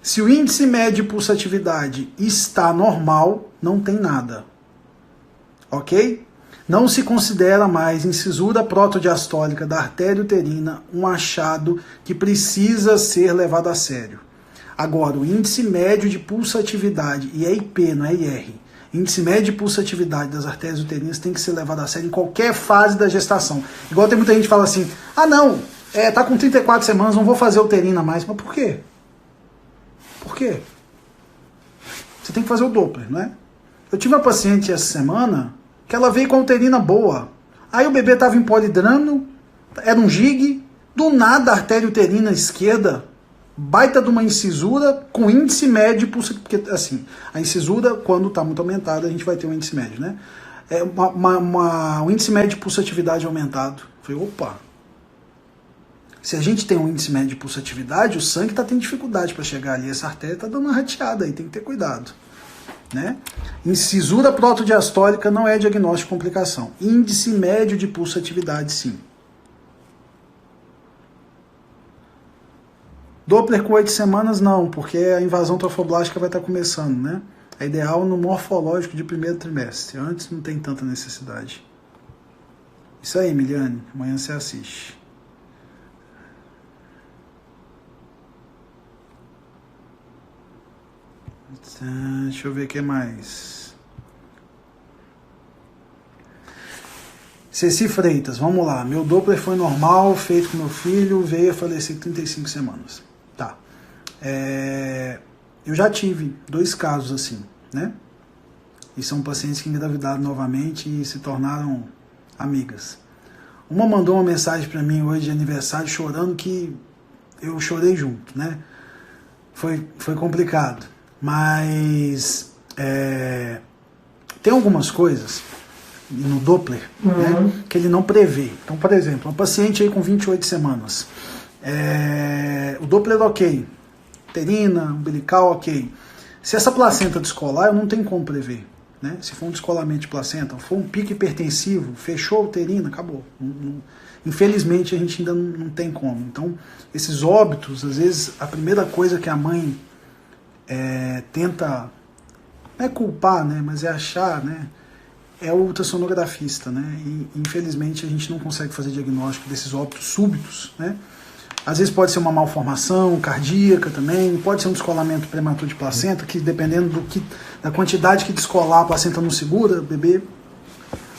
Se o índice médio de pulsatividade está normal, não tem nada. Ok? Não se considera mais incisura protodiastólica da artéria uterina um achado que precisa ser levado a sério. Agora, o índice médio de pulsatividade, e é IP, não é IR, índice médio de pulsatividade das artérias uterinas tem que ser levado a sério em qualquer fase da gestação. Igual tem muita gente que fala assim, ah não, tá com 34 semanas, não vou fazer uterina mais. Mas por quê? Por quê? Você tem que fazer o Doppler, não é? Eu tive uma paciente essa semana que ela veio com a uterina boa. Aí o bebê estava em polidrano, era um gig, do nada a artéria uterina esquerda, baita de uma incisura com índice médio, porque assim, a incisura, quando está muito aumentada, a gente vai ter um índice médio, né? Um índice médio de pulsatividade aumentado. Eu falei, opa, se a gente tem um índice médio de pulsatividade, o sangue está tendo dificuldade para chegar ali, essa artéria está dando uma rateada aí, tem que ter cuidado. Né? Incisura protodiastólica não é diagnóstico de complicação. Índice médio de pulsatividade, sim. Doppler com 8 semanas, não, porque a invasão trofoblástica vai estar começando, né? É ideal no morfológico de primeiro trimestre. Antes não tem tanta necessidade. Isso aí, Miliane. Amanhã você assiste. Deixa eu ver o que mais. Ceci Freitas, vamos lá. Meu Doppler foi normal, feito com meu filho, veio a falecer com 35 semanas. Tá. Eu já tive 2 casos assim, né? E são pacientes que engravidaram novamente e se tornaram amigas. Uma mandou uma mensagem para mim hoje de aniversário chorando que eu chorei junto, né? Foi complicado. Mas tem algumas coisas no Doppler, né, que ele não prevê. Então, por exemplo, uma paciente aí com 28 semanas, o Doppler ok, uterina, umbilical ok. Se essa placenta descolar, eu não tenho como prever. Né? Se for um descolamento de placenta, for um pico hipertensivo, fechou a uterina, acabou. Infelizmente, a gente ainda não tem como. Então, esses óbitos, às vezes, a primeira coisa que a mãe tenta, não é culpar, né, mas é achar, né, é o ultrassonografista, né, e infelizmente a gente não consegue fazer diagnóstico desses óbitos súbitos, né. Às vezes pode ser uma malformação cardíaca também, pode ser um descolamento prematuro de placenta, que dependendo da quantidade que descolar a placenta não segura, o bebê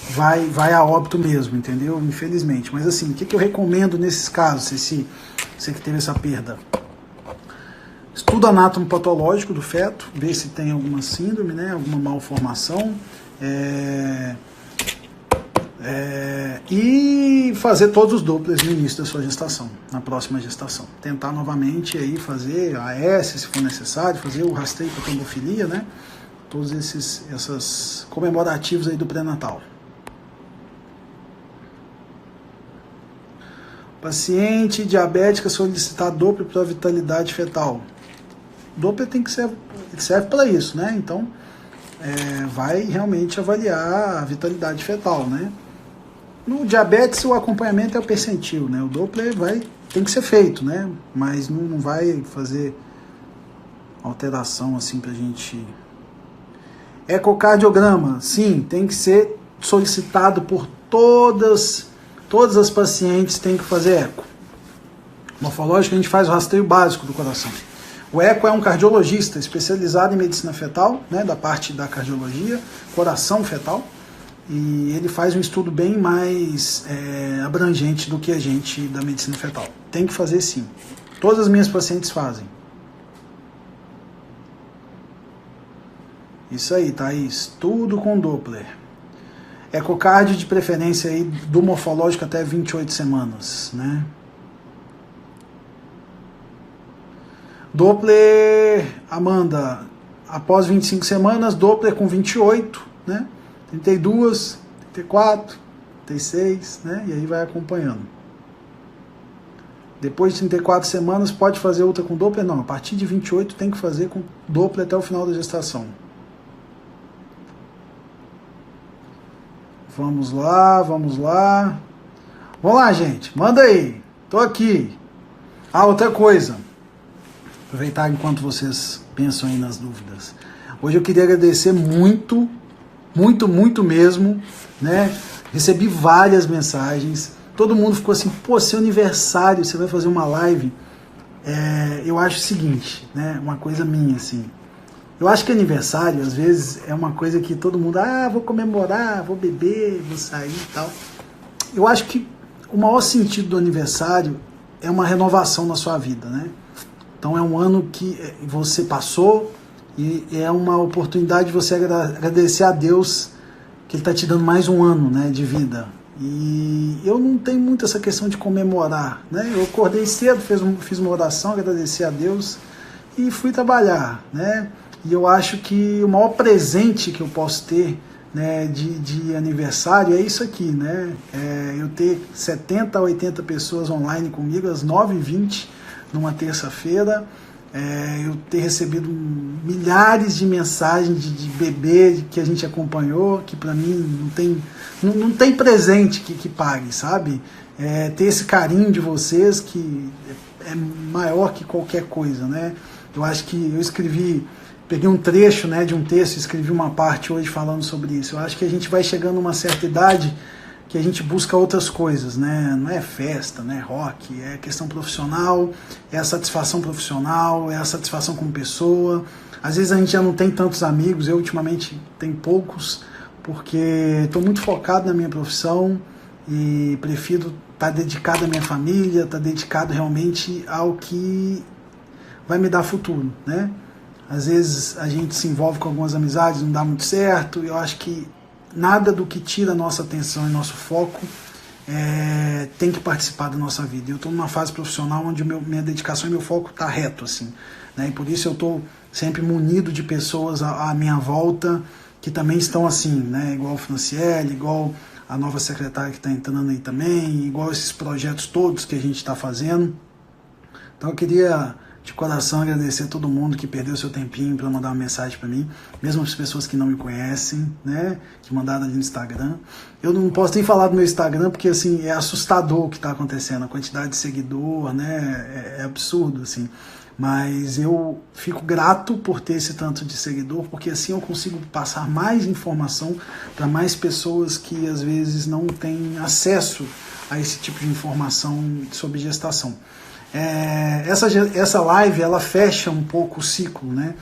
vai a óbito mesmo, entendeu? Infelizmente. Mas assim, o que eu recomendo nesses casos, se você que teve essa perda? Estudo anatomopatológico do feto, ver se tem alguma síndrome, né, alguma malformação, e fazer todos os Dopplers no início da sua gestação, na próxima gestação. Tentar novamente aí fazer AS, se for necessário, fazer o rastreio para trombofilia, né, todos esses comemorativos aí do pré-natal. Paciente diabética solicitar Doppler para vitalidade fetal. Doppler tem que serve para isso, né? Então, vai realmente avaliar a vitalidade fetal, né? No diabetes, o acompanhamento é o percentil, né? O Doppler tem que ser feito, né? Mas não vai fazer alteração assim pra gente... Ecocardiograma, sim, tem que ser solicitado por todas as pacientes, tem que fazer eco. Morfológico, a gente faz o rastreio básico do coração. O eco é um cardiologista especializado em medicina fetal, né, da parte da cardiologia, coração fetal, e ele faz um estudo bem mais abrangente do que a gente da medicina fetal. Tem que fazer sim. Todas as minhas pacientes fazem. Isso aí, Thaís. Tudo com Doppler. Ecocardio de preferência aí do morfológico até 28 semanas, né? Doppler, Amanda, após 25 semanas, Doppler com 28, né? 32, 34, 36, né? E aí vai acompanhando. Depois de 34 semanas, pode fazer outra com Doppler? Não, a partir de 28 tem que fazer com Doppler até o final da gestação. Vamos lá, vamos lá. Vamos lá, gente, manda aí. Tô aqui. Ah, outra coisa. Aproveitar enquanto vocês pensam aí nas dúvidas. Hoje eu queria agradecer muito, muito, muito mesmo, né? Recebi várias mensagens. Todo mundo ficou assim, pô, seu aniversário, você vai fazer uma live? Eu acho o seguinte, né? Uma coisa minha, assim. Eu acho que aniversário, às vezes, é uma coisa que todo mundo, vou comemorar, vou beber, vou sair e tal. Eu acho que o maior sentido do aniversário é uma renovação na sua vida, né? Então é um ano que você passou e é uma oportunidade de você agradecer a Deus que Ele está te dando mais um ano, né, de vida. E eu não tenho muito essa questão de comemorar, né? Eu acordei cedo, fiz uma oração, agradeci a Deus e fui trabalhar, né? E eu acho que o maior presente que eu posso ter, né, de aniversário é isso aqui, né? Eu ter 70 a 80 pessoas online comigo às 9h20 numa terça-feira, eu ter recebido milhares de mensagens de bebê que a gente acompanhou, que para mim não tem presente que pague, sabe? Ter esse carinho de vocês que é maior que qualquer coisa, né? Eu acho que eu peguei um trecho, né, de um texto, escrevi uma parte hoje falando sobre isso. Eu acho que a gente vai chegando a uma certa idade que a gente busca outras coisas, né? Não é festa, não é rock, é questão profissional, é a satisfação profissional, é a satisfação como pessoa. Às vezes a gente já não tem tantos amigos, eu ultimamente tenho poucos, porque estou muito focado na minha profissão e prefiro estar dedicado à minha família, estar dedicado realmente ao que vai me dar futuro, né? Às vezes a gente se envolve com algumas amizades, não dá muito certo, e eu acho que nada do que tira a nossa atenção e nosso foco tem que participar da nossa vida. Eu estou numa fase profissional onde minha dedicação e meu foco está reto, assim, né? E por isso eu estou sempre munido de pessoas à minha volta que também estão assim, né? Igual o Franciele, igual a nova secretária que está entrando aí também, igual esses projetos todos que a gente está fazendo. Então eu queria de coração agradecer a todo mundo que perdeu seu tempinho para mandar uma mensagem para mim, mesmo as pessoas que não me conhecem, né, que mandaram ali no Instagram. Eu não posso nem falar do meu Instagram porque assim é assustador o que está acontecendo, a quantidade de seguidor, né, é absurdo assim. Mas eu fico grato por ter esse tanto de seguidor, porque assim eu consigo passar mais informação para mais pessoas que às vezes não têm acesso a esse tipo de informação sobre gestação. Essa live ela fecha um pouco o ciclo, né?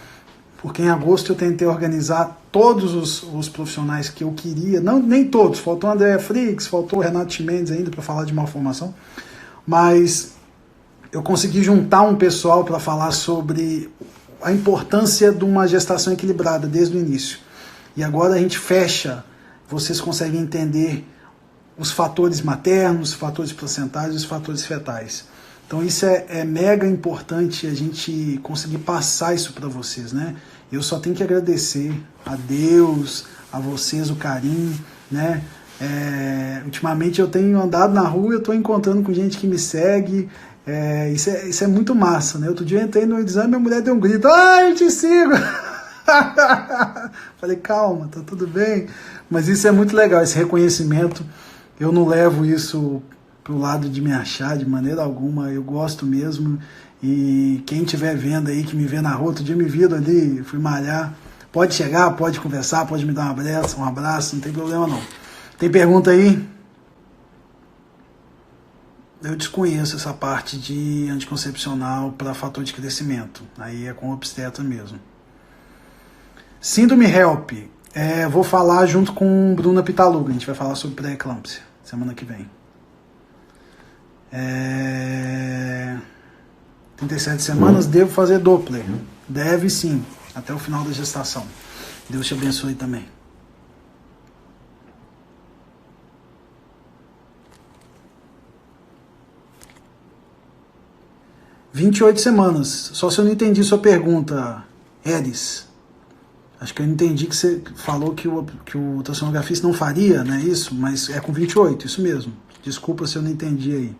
Porque em agosto eu tentei organizar todos os profissionais que eu queria, não, nem todos, faltou o André Frix, faltou o Renato Chimenez ainda para falar de malformação, mas eu consegui juntar um pessoal para falar sobre a importância de uma gestação equilibrada desde o início. E agora a gente fecha, vocês conseguem entender os fatores maternos, os fatores placentais e os fatores fetais. Então isso é mega importante a gente conseguir passar isso para vocês, né? Eu só tenho que agradecer a Deus, a vocês o carinho, né? Ultimamente eu tenho andado na rua, eu estou encontrando com gente que me segue, isso é muito massa, né? Outro dia eu entrei no exame e a mulher deu um grito, eu te sigo! Falei, calma, tá tudo bem, mas isso é muito legal, esse reconhecimento, eu não levo isso pro lado de me achar de maneira alguma, eu gosto mesmo, e quem estiver vendo aí, que me vê na rua, outro dia me viram ali, fui malhar, pode chegar, pode conversar, pode me dar um abraço, não tem problema não. Tem pergunta aí? Eu desconheço essa parte de anticoncepcional para fator de crescimento, aí é com o obstetra mesmo. Síndrome HELP, vou falar junto com Bruna Pitaluga, a gente vai falar sobre pré-eclâmpsia, semana que vem. 37 semanas, devo fazer Doppler? Deve sim, até o final da gestação. Deus te abençoe também. ...28 semanas. Só se eu não entendi sua pergunta, Eris. Acho que eu entendi que você falou que o ultrassonografista não faria, né? Isso, mas é com 28, isso mesmo. Desculpa se eu não entendi aí.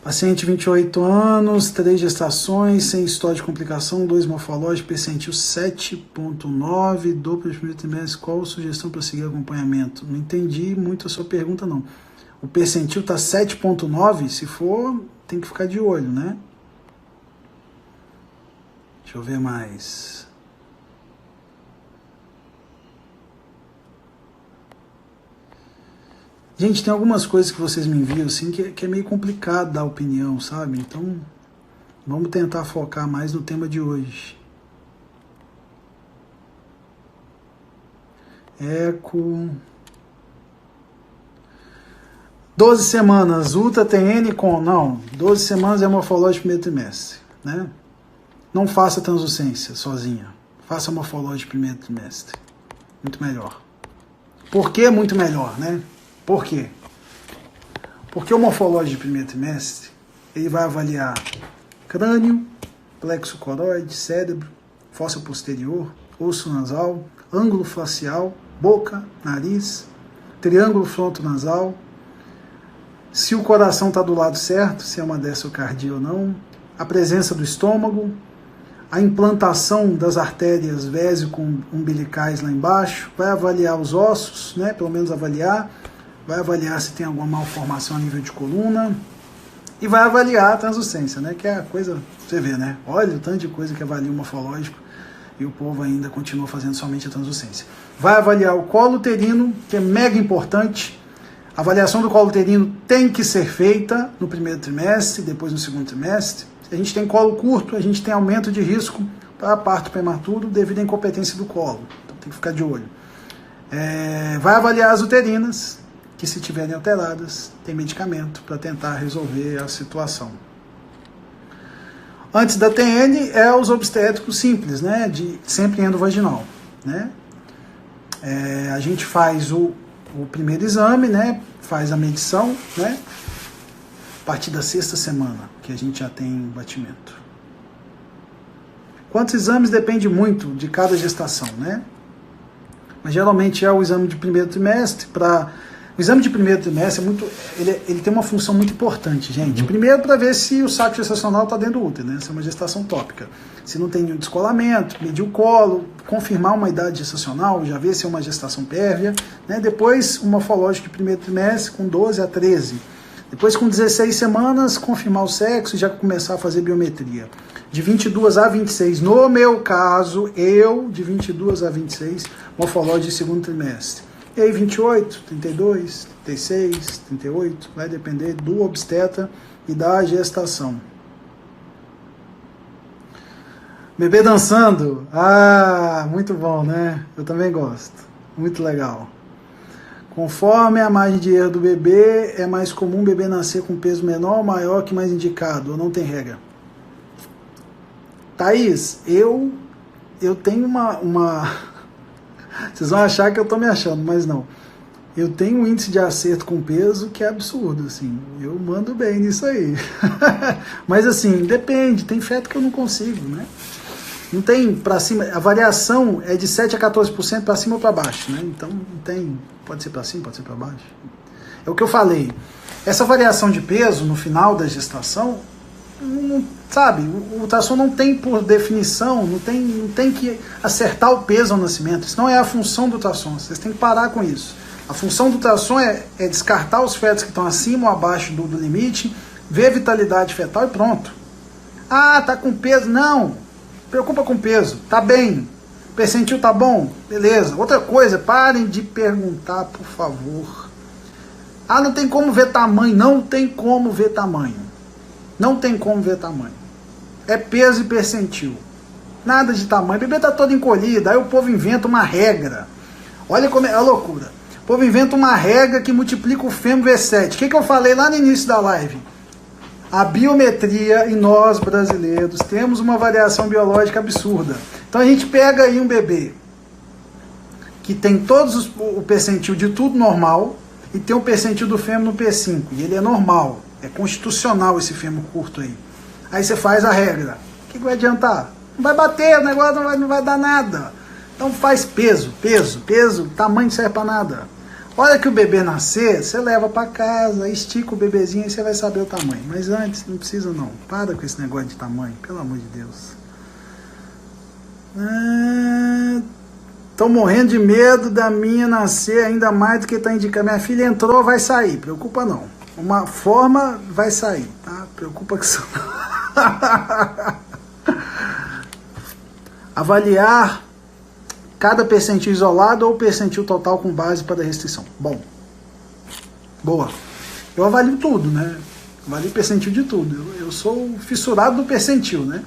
Paciente 28 anos, 3 gestações, sem história de complicação, 2 morfológicos, percentil 7.9, duplo de primeiro trimestre. Qual a sugestão para seguir acompanhamento? Não entendi muito a sua pergunta, não. O percentil está 7.9, se for, tem que ficar de olho, né? Deixa eu ver mais. Gente, tem algumas coisas que vocês me enviam assim que é meio complicado dar opinião, sabe? Então, vamos tentar focar mais no tema de hoje. Eco. 12 semanas, ultra TN com... Não, 12 semanas é morfológico primeiro trimestre, né? Não faça translucência sozinha. Faça morfológico primeiro trimestre. Muito melhor. Por que muito melhor, né? Por quê? Porque o morfológico de primeiro trimestre, ele vai avaliar crânio, plexo coroide, cérebro, fossa posterior, osso nasal, ângulo facial, boca, nariz, triângulo frontonasal, se o coração está do lado certo, se é uma dessocardia ou não, a presença do estômago, a implantação das artérias vésico-umbilicais lá embaixo, vai avaliar os ossos, né, pelo menos avaliar, vai avaliar se tem alguma malformação a nível de coluna e vai avaliar a translucência, né, que é a coisa, você vê, né, olha o tanto de coisa que avalia o morfológico e o povo ainda continua fazendo somente a translucência. Vai avaliar o colo uterino, que é mega importante. A avaliação do colo uterino tem que ser feita no primeiro trimestre, depois no segundo trimestre. Se a gente tem colo curto, a gente tem aumento de risco para parto prematuro devido à incompetência do colo. Então tem que ficar de olho. Vai avaliar as uterinas, que se tiverem alteradas, tem medicamento para tentar resolver a situação. Antes da TN, é os obstétricos simples, né, de sempre endovaginal, né? A gente faz o primeiro exame, né, faz a medição, né, a partir da 6ª semana, que a gente já tem batimento. Quantos exames depende muito de cada gestação, né? Mas geralmente é o exame de primeiro trimestre. O exame de primeiro trimestre ele tem uma função muito importante, gente. Primeiro, para ver se o saco gestacional está dentro do útero, né? Se é uma gestação tópica. Se não tem nenhum descolamento, medir o colo, confirmar uma idade gestacional, já ver se é uma gestação pérvia, né? Depois, o morfológico de primeiro trimestre com 12 a 13. Depois, com 16 semanas, confirmar o sexo e já começar a fazer biometria. De 22 a 26, no meu caso, de 22 a 26, morfológico de segundo trimestre. E aí 28, 32, 36, 38, vai depender do obstetra e da gestação. Bebê dançando, muito bom, né? Eu também gosto, muito legal. Conforme a margem de erro do bebê, é mais comum o bebê nascer com peso menor ou maior que mais indicado, ou não tem regra? Thaís, eu tenho uma... Vocês vão achar que eu tô me achando, mas não. Eu tenho um índice de acerto com peso que é absurdo, assim. Eu mando bem nisso aí. Mas assim, depende. Tem feto que eu não consigo, né? Não tem pra cima. A variação é de 7 a 14% para cima ou para baixo, né? Então não tem. Pode ser para cima, pode ser para baixo. É o que eu falei. Essa variação de peso no final da gestação, sabe, o ultrassom não tem por definição, não tem que acertar o peso ao nascimento. Isso não é a função do ultrassom. Vocês têm que parar com isso. A função do ultrassom é descartar os fetos que estão acima ou abaixo do limite, ver a vitalidade fetal e pronto. Tá com peso? Não. Preocupa com peso. Tá bem. Percentil tá bom? Beleza. Outra coisa, parem de perguntar, por favor. Não tem como ver tamanho. Não tem como ver tamanho. Não tem como ver tamanho. É peso e percentil. Nada de tamanho. O bebê tá todo encolhido. Aí o povo inventa uma regra. Olha como é a loucura. O povo inventa uma regra que multiplica o fêmur V7. O que eu falei lá no início da live? A biometria, e nós brasileiros temos uma variação biológica absurda. Então a gente pega aí um bebê que tem todos o percentil de tudo normal e tem o percentil do fêmur no P5, e ele é normal, é constitucional esse fêmur curto aí. Aí você faz a regra. O que vai adiantar? Não vai bater, o negócio não vai dar nada. Então faz peso, tamanho não serve para nada. Hora que o bebê nascer, você leva para casa, estica o bebezinho e você vai saber o tamanho. Mas antes, não precisa não. Para com esse negócio de tamanho, pelo amor de Deus. Tô morrendo de medo da minha nascer ainda mais do que tá indicando. Minha filha entrou, vai sair, preocupa não. Uma forma vai sair, tá? Preocupa que isso não. Avaliar cada percentil isolado ou percentil total com base para restrição. Bom, boa. Eu avalio tudo, né? Avalio percentil de tudo. Eu sou fissurado do percentil, né?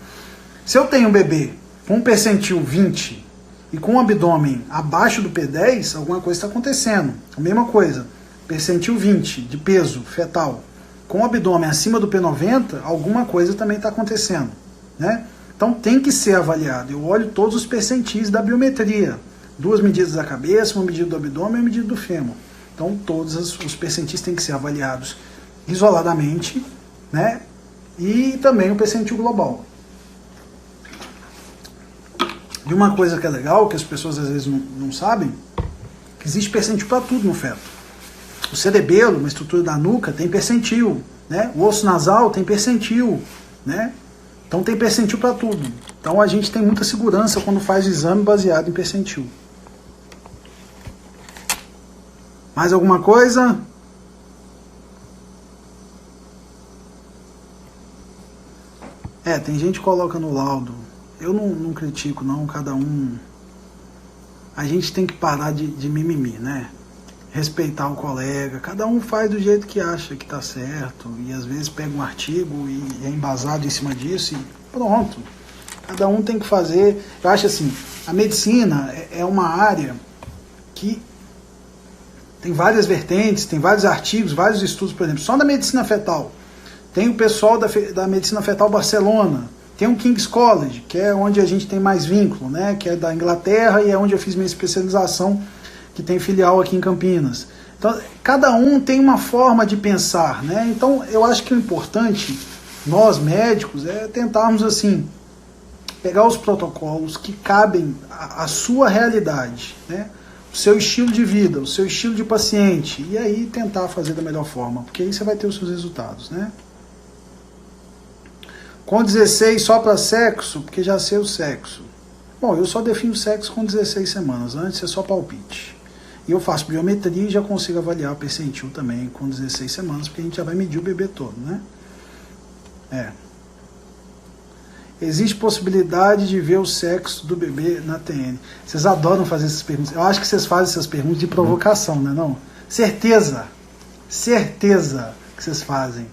Se eu tenho um bebê com um percentil 20 e com um abdômen abaixo do P10, alguma coisa está acontecendo. A mesma coisa, percentil 20 de peso fetal com o abdômen acima do P90, alguma coisa também está acontecendo, né? Então tem que ser avaliado. Eu olho todos os percentis da biometria. 2 medidas da cabeça, 1 medida do abdômen e 1 medida do fêmur. Então todos os percentis têm que ser avaliados isoladamente, né? E também o percentil global. E uma coisa que é legal, que as pessoas às vezes não sabem, que existe percentil para tudo no feto. O cerebelo, uma estrutura da nuca, tem percentil, né? O osso nasal tem percentil, né? Então tem percentil para tudo. Então a gente tem muita segurança quando faz o exame baseado em percentil. Mais alguma coisa? Tem gente que coloca no laudo. Eu não critico não, cada um... A gente tem que parar de mimimi, né? Respeitar o colega, cada um faz do jeito que acha que está certo, e às vezes pega um artigo e é embasado em cima disso e pronto. Cada um tem que fazer. Eu acho assim, a medicina é uma área que tem várias vertentes, tem vários artigos, vários estudos, por exemplo, só da medicina fetal. Tem o pessoal da medicina fetal Barcelona, tem o King's College, que é onde a gente tem mais vínculo, né? Que é da Inglaterra e é onde eu fiz minha especialização, que tem filial aqui em Campinas. Então, cada um tem uma forma de pensar, né? Então, eu acho que o importante, nós médicos, é tentarmos, assim, pegar os protocolos que cabem à sua realidade, né? O seu estilo de vida, o seu estilo de paciente, e aí tentar fazer da melhor forma, porque aí você vai ter os seus resultados, né? Com 16 só para sexo, porque já sei o sexo. Bom, eu só defino sexo com 16 semanas, antes é só palpite. E eu faço biometria e já consigo avaliar o percentil também com 16 semanas, porque a gente já vai medir o bebê todo, né? Existe possibilidade de ver o sexo do bebê na TN. Vocês adoram fazer essas perguntas. Eu acho que vocês fazem essas perguntas de provocação, né? Não? Certeza que vocês fazem.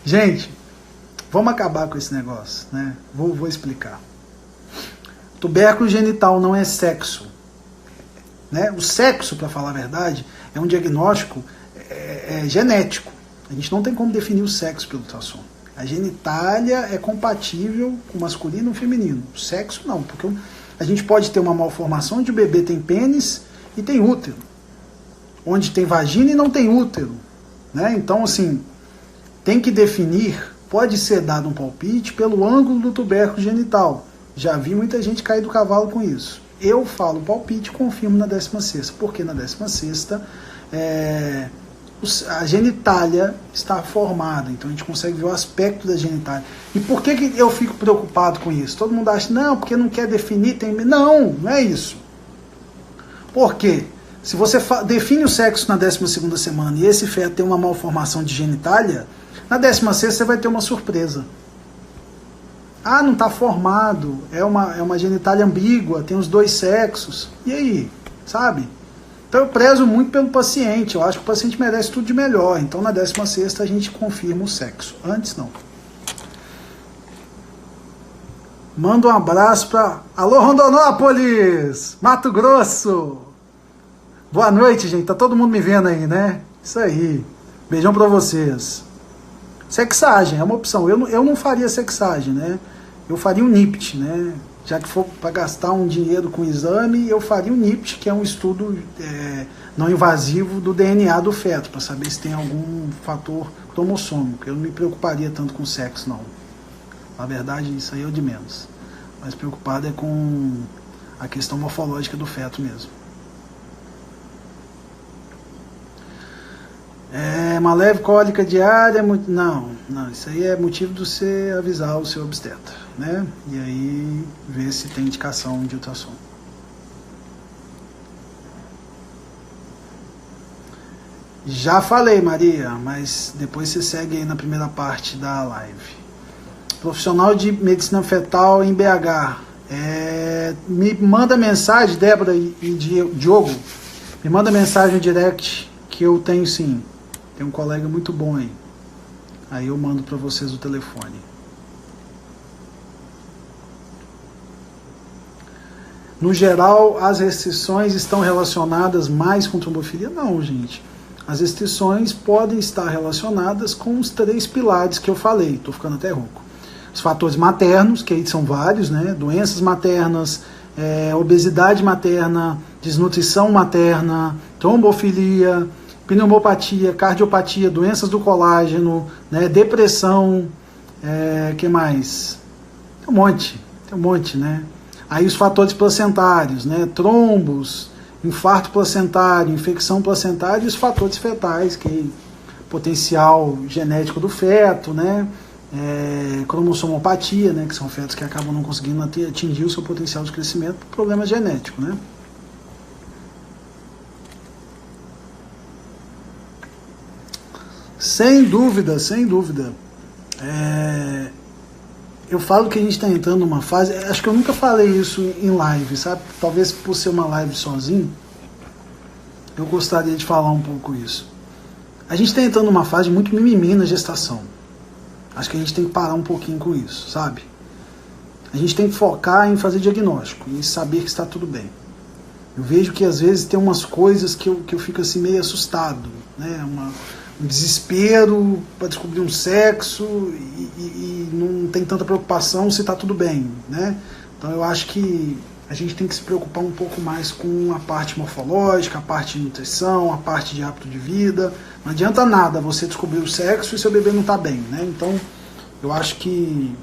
Gente, vamos acabar com esse negócio, né? Vou explicar. Tubérculo genital não é sexo. Né? O sexo, para falar a verdade, é um diagnóstico genético. A gente não tem como definir o sexo pelo ultrassom. A genitália é compatível com o masculino e o feminino. O sexo não, porque a gente pode ter uma malformação onde o bebê tem pênis e tem útero. Onde tem vagina e não tem útero. Né? Então, assim, tem que definir, pode ser dado um palpite pelo ângulo do tubérculo genital. Já vi muita gente cair do cavalo com isso. Eu falo palpite e confirmo na 16ª, porque na 16ª a genitália está formada, então a gente consegue ver o aspecto da genitália. E por que eu fico preocupado com isso? Todo mundo acha, não, porque não quer definir, não é isso. Por quê? Se você define o sexo na 12ª semana e esse feto tem uma malformação de genitália, na 16ª você vai ter uma surpresa. Ah, não está formado, é uma genitália ambígua, tem os dois sexos. E aí, sabe? Então eu prezo muito pelo paciente, eu acho que o paciente merece tudo de melhor. Então na 16ª a gente confirma o sexo, antes não. Manda um abraço para... Alô, Rondonópolis, Mato Grosso. Boa noite, gente, tá todo mundo me vendo aí, né? Isso aí, beijão para vocês. Sexagem é uma opção. Eu não faria sexagem, né? Eu faria um NIPT, né? Já que for para gastar um dinheiro com exame, eu faria um NIPT, que é um estudo não invasivo do DNA do feto, para saber se tem algum fator cromossômico. Eu não me preocuparia tanto com sexo, não. Na verdade, isso aí é o de menos. Mas preocupado é com a questão morfológica do feto mesmo. Uma leve cólica diária, não, isso aí é motivo de você avisar o seu obstetra, né? E aí ver se tem indicação de ultrassom. Já falei, Maria, mas depois você segue aí na primeira parte da live. Profissional de medicina fetal em BH. Me manda mensagem, Débora e Diogo, me manda mensagem no direct que eu tenho sim. Tem um colega muito bom aí. Aí eu mando para vocês o telefone. No geral, as restrições estão relacionadas mais com trombofilia? Não, gente. As restrições podem estar relacionadas com os 3 pilares que eu falei. Estou ficando até rouco. Os fatores maternos, que aí são vários, né? Doenças maternas, obesidade materna, desnutrição materna, trombofilia, pneumopatia, cardiopatia, doenças do colágeno, né, depressão, que mais? Tem um monte, né? Aí os fatores placentários, né, trombos, infarto placentário, infecção placentária e os fatores fetais, que potencial genético do feto, né, cromossomopatia, né, que são fetos que acabam não conseguindo atingir o seu potencial de crescimento por problema genético, né? Sem dúvida, sem dúvida. Eu falo que a gente está entrando numa fase, acho que eu nunca falei isso em live, sabe? Talvez por ser uma live sozinho, eu gostaria de falar um pouco isso. A gente está entrando numa fase muito mimimi na gestação. Acho que a gente tem que parar um pouquinho com isso, sabe? A gente tem que focar em fazer diagnóstico e saber que está tudo bem. Eu vejo que às vezes tem umas coisas que eu fico assim meio assustado, né? Um desespero para descobrir um sexo e não tem tanta preocupação se está tudo bem, né? Então eu acho que a gente tem que se preocupar um pouco mais com a parte morfológica, a parte de nutrição, a parte de hábito de vida. Não adianta nada você descobrir o sexo e seu bebê não está bem, né? Então eu acho que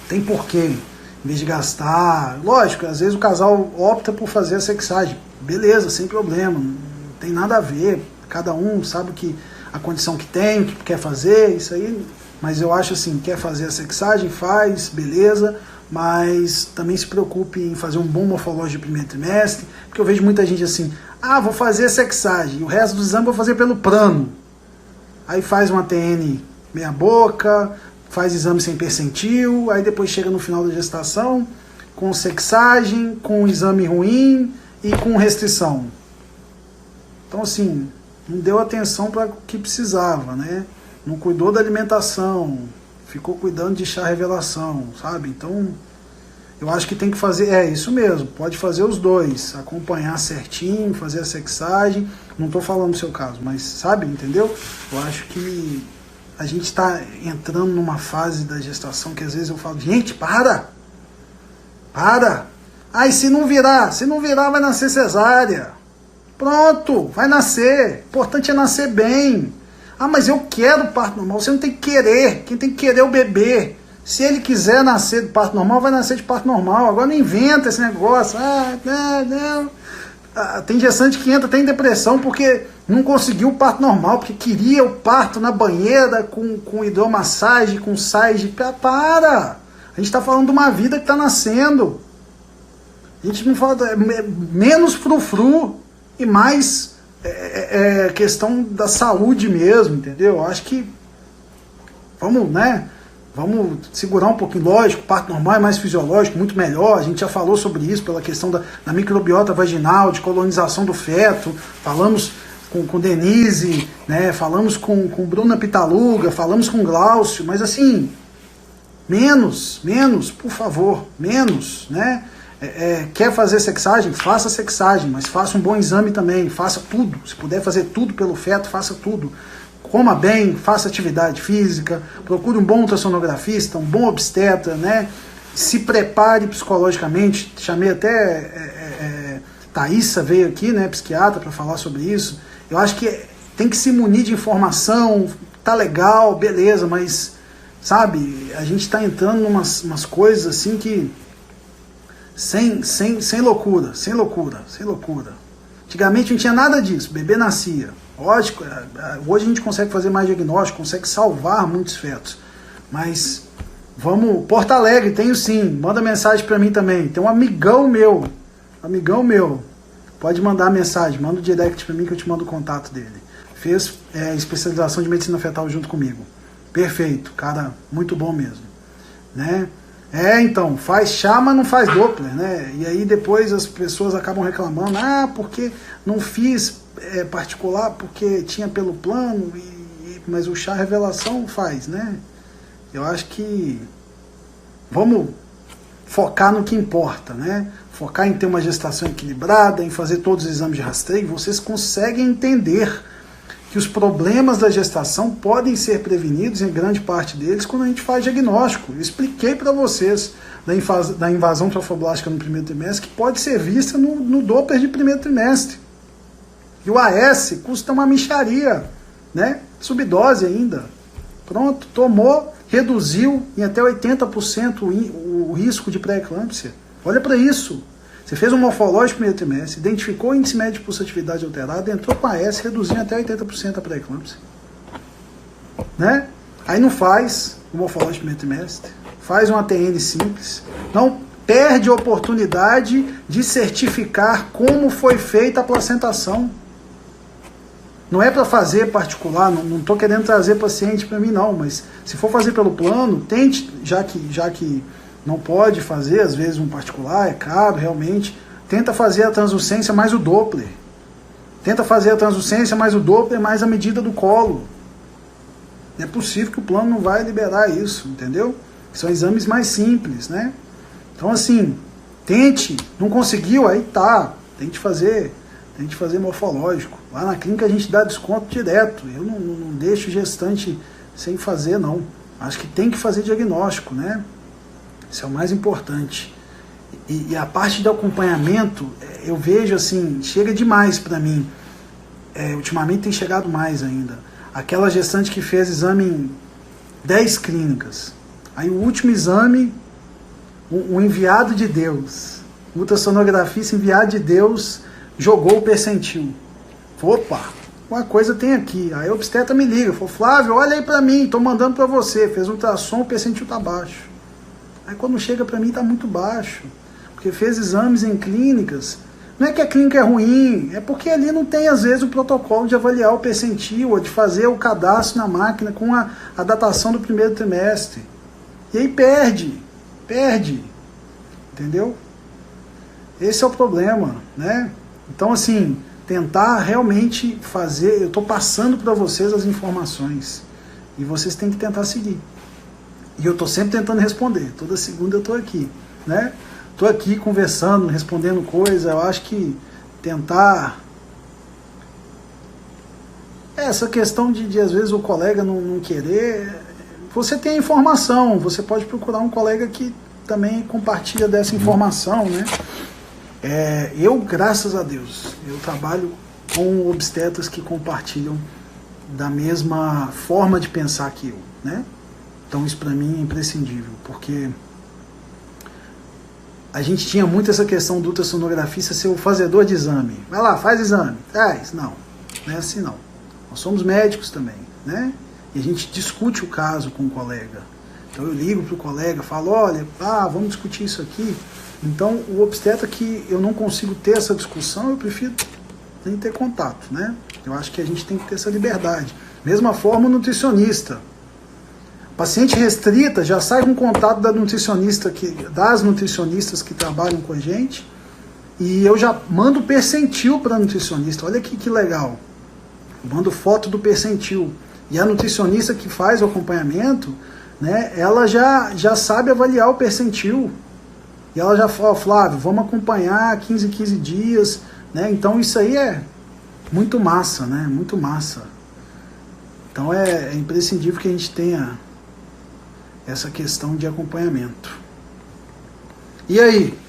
tem porquê, em vez de gastar. Lógico, às vezes o casal opta por fazer a sexagem, beleza, sem problema, não tem nada a ver, cada um sabe que a condição que tem, o que quer fazer, isso aí, mas eu acho assim, quer fazer a sexagem, faz, beleza, mas também se preocupe em fazer um bom morfológico de primeiro trimestre, porque eu vejo muita gente assim, vou fazer a sexagem, o resto do exame vou fazer pelo plano, aí faz uma TN meia boca, faz exame sem percentil, aí depois chega no final da gestação, com sexagem, com exame ruim e com restrição. Então assim, não deu atenção para o que precisava, né? Não cuidou da alimentação, ficou cuidando de chá revelação, sabe? Então, eu acho que tem que fazer, isso mesmo, pode fazer os dois, acompanhar certinho, fazer a sexagem, não estou falando do seu caso, mas sabe, entendeu? Eu acho que a gente está entrando numa fase da gestação que às vezes eu falo, gente, para! E se não virar vai nascer cesárea. Pronto, vai nascer. O importante é nascer bem. Mas eu quero parto normal. Você não tem que querer. Quem tem que querer é o bebê. Se ele quiser nascer de parto normal, vai nascer de parto normal. Agora não inventa esse negócio. Não. Tem gestante que entra até em depressão porque não conseguiu o parto normal, porque queria o parto na banheira, com hidromassagem, com sais. Para! A gente está falando de uma vida que está nascendo. A gente não fala menos frufru e mais questão da saúde mesmo, entendeu? Eu acho que vamos segurar um pouquinho. Lógico, parto normal é mais fisiológico, muito melhor, a gente já falou sobre isso, pela questão da microbiota vaginal, de colonização do feto, falamos com Denise, né? Falamos com Bruna Pitaluga, falamos com Glaucio, mas assim, menos, por favor, menos, né? Quer fazer sexagem? Faça sexagem, mas faça um bom exame também, faça tudo. Se puder fazer tudo pelo feto, faça tudo. Coma bem, faça atividade física, procure um bom ultrassonografista, um bom obstetra, né? Se prepare psicologicamente. Chamei até Thaísa veio aqui, né, psiquiatra, para falar sobre isso. Eu acho que tem que se munir de informação, tá legal, beleza, mas, sabe, a gente está entrando em umas coisas assim que sem loucura. Antigamente não tinha nada disso, bebê nascia. Lógico, hoje a gente consegue fazer mais diagnóstico, consegue salvar muitos fetos. Mas vamos, Porto Alegre, tenho sim, manda mensagem para mim também. Tem um amigão meu, pode mandar mensagem, manda um direct para mim que eu te mando o contato dele. Fez especialização de medicina fetal junto comigo. Perfeito, cara, muito bom mesmo, né? Então, faz chá, mas não faz Doppler, né? E aí depois as pessoas acabam reclamando, porque não fiz particular, porque tinha pelo plano, mas o chá revelação faz, né? Eu acho que vamos focar no que importa, né? Focar em ter uma gestação equilibrada, em fazer todos os exames de rastreio. Vocês conseguem entender que os problemas da gestação podem ser prevenidos, em grande parte deles, quando a gente faz diagnóstico. Eu expliquei para vocês da invasão trofoblástica no primeiro trimestre, que pode ser vista no Doppler de primeiro trimestre. E o AS custa uma mixaria, né? Subdose ainda. Pronto, tomou, reduziu em até 80% o risco de pré-eclâmpsia. Olha para isso. Você fez um morfológico no primeiro trimestre, identificou o índice médio de pulsatividade alterada, entrou com a AS, reduzindo até 80% a pré-eclâmpsia. Né? Aí não faz o morfológico no primeiro trimestre, faz um ATN simples, não perde a oportunidade de certificar como foi feita a placentação. Não é para fazer particular, não estou querendo trazer paciente para mim não, mas se for fazer pelo plano, tente, já que não pode fazer, às vezes um particular, é caro realmente, tenta fazer a translucência mais o Doppler. Tenta fazer a translucência mais o Doppler mais a medida do colo. É possível que o plano não vai liberar isso, entendeu? São exames mais simples, né? Então assim, tente, não conseguiu, aí tá, tente fazer morfológico. Lá na clínica a gente dá desconto direto, eu não deixo gestante sem fazer não. Acho que tem que fazer diagnóstico, né? Isso é o mais importante. E a parte do acompanhamento, eu vejo assim, chega demais para mim. Ultimamente tem chegado mais ainda. Aquela gestante que fez exame em 10 clínicas. Aí o último exame, o enviado de Deus, o ultrassonografista enviado de Deus, jogou o percentil. Opa, uma coisa tem aqui. Aí o obstetra me liga, falou, Flávio, olha aí para mim, estou mandando para você. Fez um ultrassom, o percentil tá baixo. Aí quando chega para mim está muito baixo, porque fez exames em clínicas. Não é que a clínica é ruim, é porque ali não tem às vezes o protocolo de avaliar o percentil, ou de fazer o cadastro na máquina com a datação do primeiro trimestre. E aí perde, entendeu? Esse é o problema, né? Então assim, tentar realmente fazer, eu estou passando para vocês as informações, e vocês têm que tentar seguir. E eu estou sempre tentando responder. Toda segunda eu estou aqui, né? Estou aqui conversando, respondendo coisas. Eu acho que tentar... Essa questão de às vezes o colega não querer... Você tem a informação, você pode procurar um colega que também compartilha dessa informação, né? Eu, graças a Deus, eu trabalho com obstetras que compartilham da mesma forma de pensar que eu, né? Então isso para mim é imprescindível, porque a gente tinha muito essa questão do ultrassonografista ser o fazedor de exame. Vai lá, faz exame. Não é assim não. Nós somos médicos também, né? E a gente discute o caso com o colega. Então eu ligo para o colega, falo, olha, vamos discutir isso aqui. Então o obstetra que eu não consigo ter essa discussão, eu prefiro nem ter contato, né? Eu acho que a gente tem que ter essa liberdade. Mesma forma o nutricionista. Paciente restrita já sai com contato das nutricionistas que trabalham com a gente, e eu já mando percentil para a nutricionista. Olha que legal. Eu mando foto do percentil. E a nutricionista que faz o acompanhamento, né, ela já sabe avaliar o percentil. E ela já falou, Flávio, vamos acompanhar 15 em 15 dias, né? Então isso aí é muito massa, né? Muito massa. Então é imprescindível que a gente tenha essa questão de acompanhamento. E aí?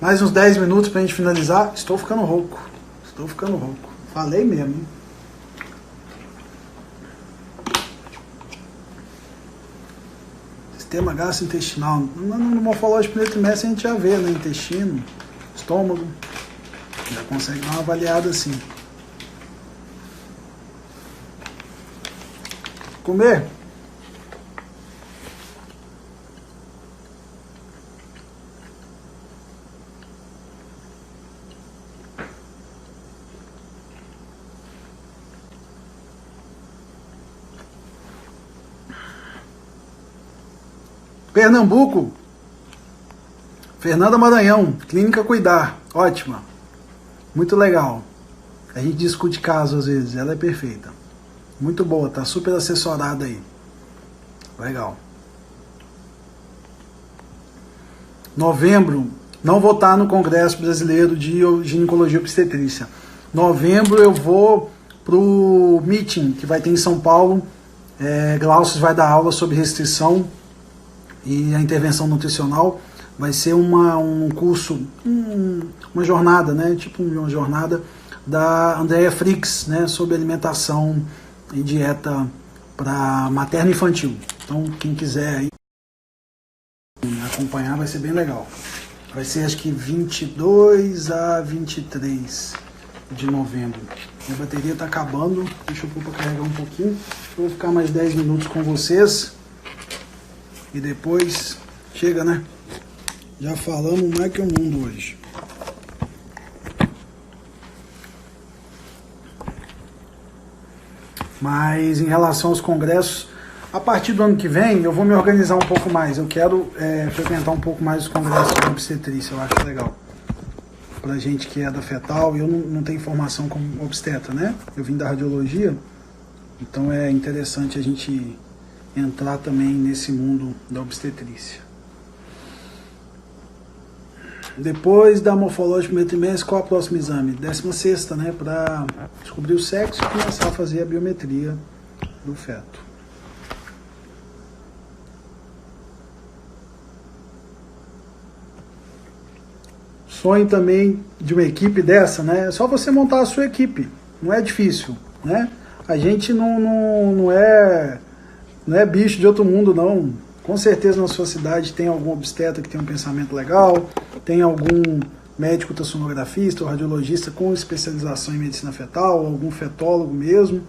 Mais uns 10 minutos pra gente finalizar. Estou ficando rouco. Estou ficando rouco. Falei mesmo, hein? Sistema gastrointestinal. No morfológico primeiro trimestre a gente já vê, né? Intestino, estômago. Já consegue dar uma avaliada assim. Comer. Pernambuco, Fernanda Maranhão, Clínica Cuidar, ótima, muito legal. A gente discute caso às vezes, ela é perfeita, muito boa, tá super assessorada aí, legal. Novembro, não vou estar no Congresso Brasileiro de Ginecologia e Obstetrícia. Novembro eu vou pro meeting que vai ter em São Paulo. Glaucio vai dar aula sobre restrição e a intervenção nutricional. Vai ser um curso, uma jornada, né? Tipo uma jornada da Andrea Frix, né? Sobre alimentação e dieta para materno e infantil. Então, quem quiser aí acompanhar vai ser bem legal. Vai ser acho que 22 a 23 de novembro. Minha bateria está acabando. Deixa eu pôr para carregar um pouquinho. Eu vou ficar mais 10 minutos com vocês. E depois chega, né? Já falamos mais que o mundo hoje. Mas em relação aos congressos, a partir do ano que vem eu vou me organizar um pouco mais. Eu quero frequentar um pouco mais os congressos de obstetrícia, eu acho legal. Pra gente que é da fetal, e eu não tenho formação como obstetra, né? Eu vim da radiologia, então é interessante a gente entrar também nesse mundo da obstetrícia. Depois da morfológica primeiro trimestre, qual é o próximo exame? 16ª, né? Para descobrir o sexo e começar a fazer a biometria do feto. Sonho também de uma equipe dessa, né? É só você montar a sua equipe. Não é difícil, né? A gente não é bicho de outro mundo, não. Com certeza na sua cidade tem algum obstetra que tem um pensamento legal, tem algum médico ultrassonografista ou radiologista com especialização em medicina fetal, algum fetólogo mesmo,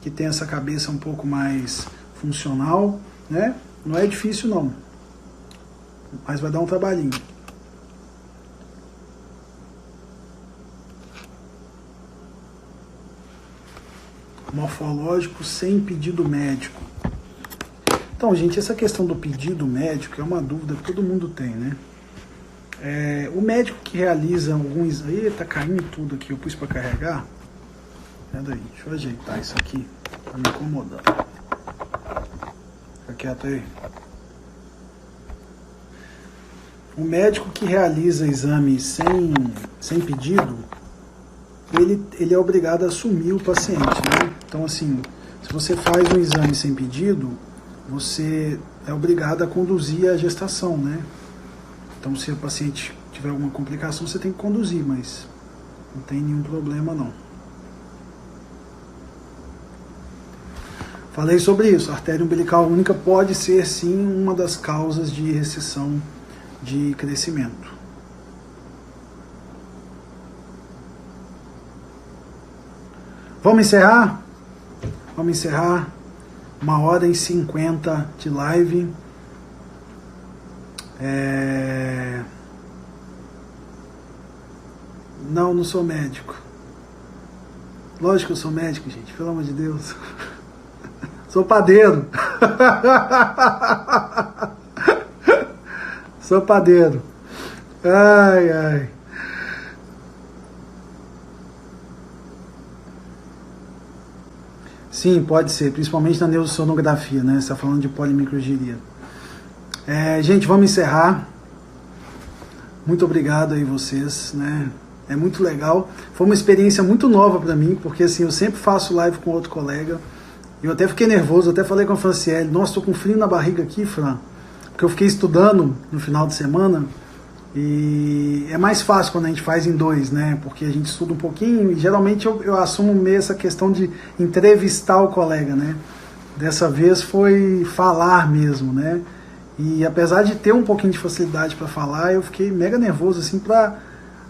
que tem essa cabeça um pouco mais funcional, né? Não é difícil não, mas vai dar um trabalhinho. Morfológico sem pedido médico. Então, gente, essa questão do pedido médico é uma dúvida que todo mundo tem, né? O médico que realiza alguns... Eita, caindo tudo aqui, eu pus para carregar. Peraí, deixa eu ajeitar isso aqui, tá me incomodando. Fica quieto aí. O médico que realiza exame sem pedido, ele é obrigado a assumir o paciente, né? Então, assim, se você faz um exame sem pedido, você é obrigado a conduzir a gestação, né? Então, se o paciente tiver alguma complicação, você tem que conduzir, mas não tem nenhum problema, não. Falei sobre isso. A artéria umbilical única pode ser, sim, uma das causas de restrição de crescimento. Vamos encerrar? Vamos encerrar. 1h50 de live. Não sou médico. Lógico que eu sou médico, gente, pelo amor de Deus. Sou padeiro. Sou padeiro. Ai, ai. Sim, pode ser, principalmente na neurosonografia, né? Você está falando de polimicrogiria. Gente, vamos encerrar. Muito obrigado aí vocês, né? É muito legal. Foi uma experiência muito nova para mim, porque assim, eu sempre faço live com outro colega. Eu até fiquei nervoso, até falei com a Franciele, nossa, tô com frio na barriga aqui, Fran, porque eu fiquei estudando no final de semana e é mais fácil quando a gente faz em dois, né? Porque a gente estuda um pouquinho e geralmente eu assumo meio essa questão de entrevistar o colega, né? Dessa vez foi falar mesmo, né? E apesar de ter um pouquinho de facilidade para falar, eu fiquei mega nervoso, assim,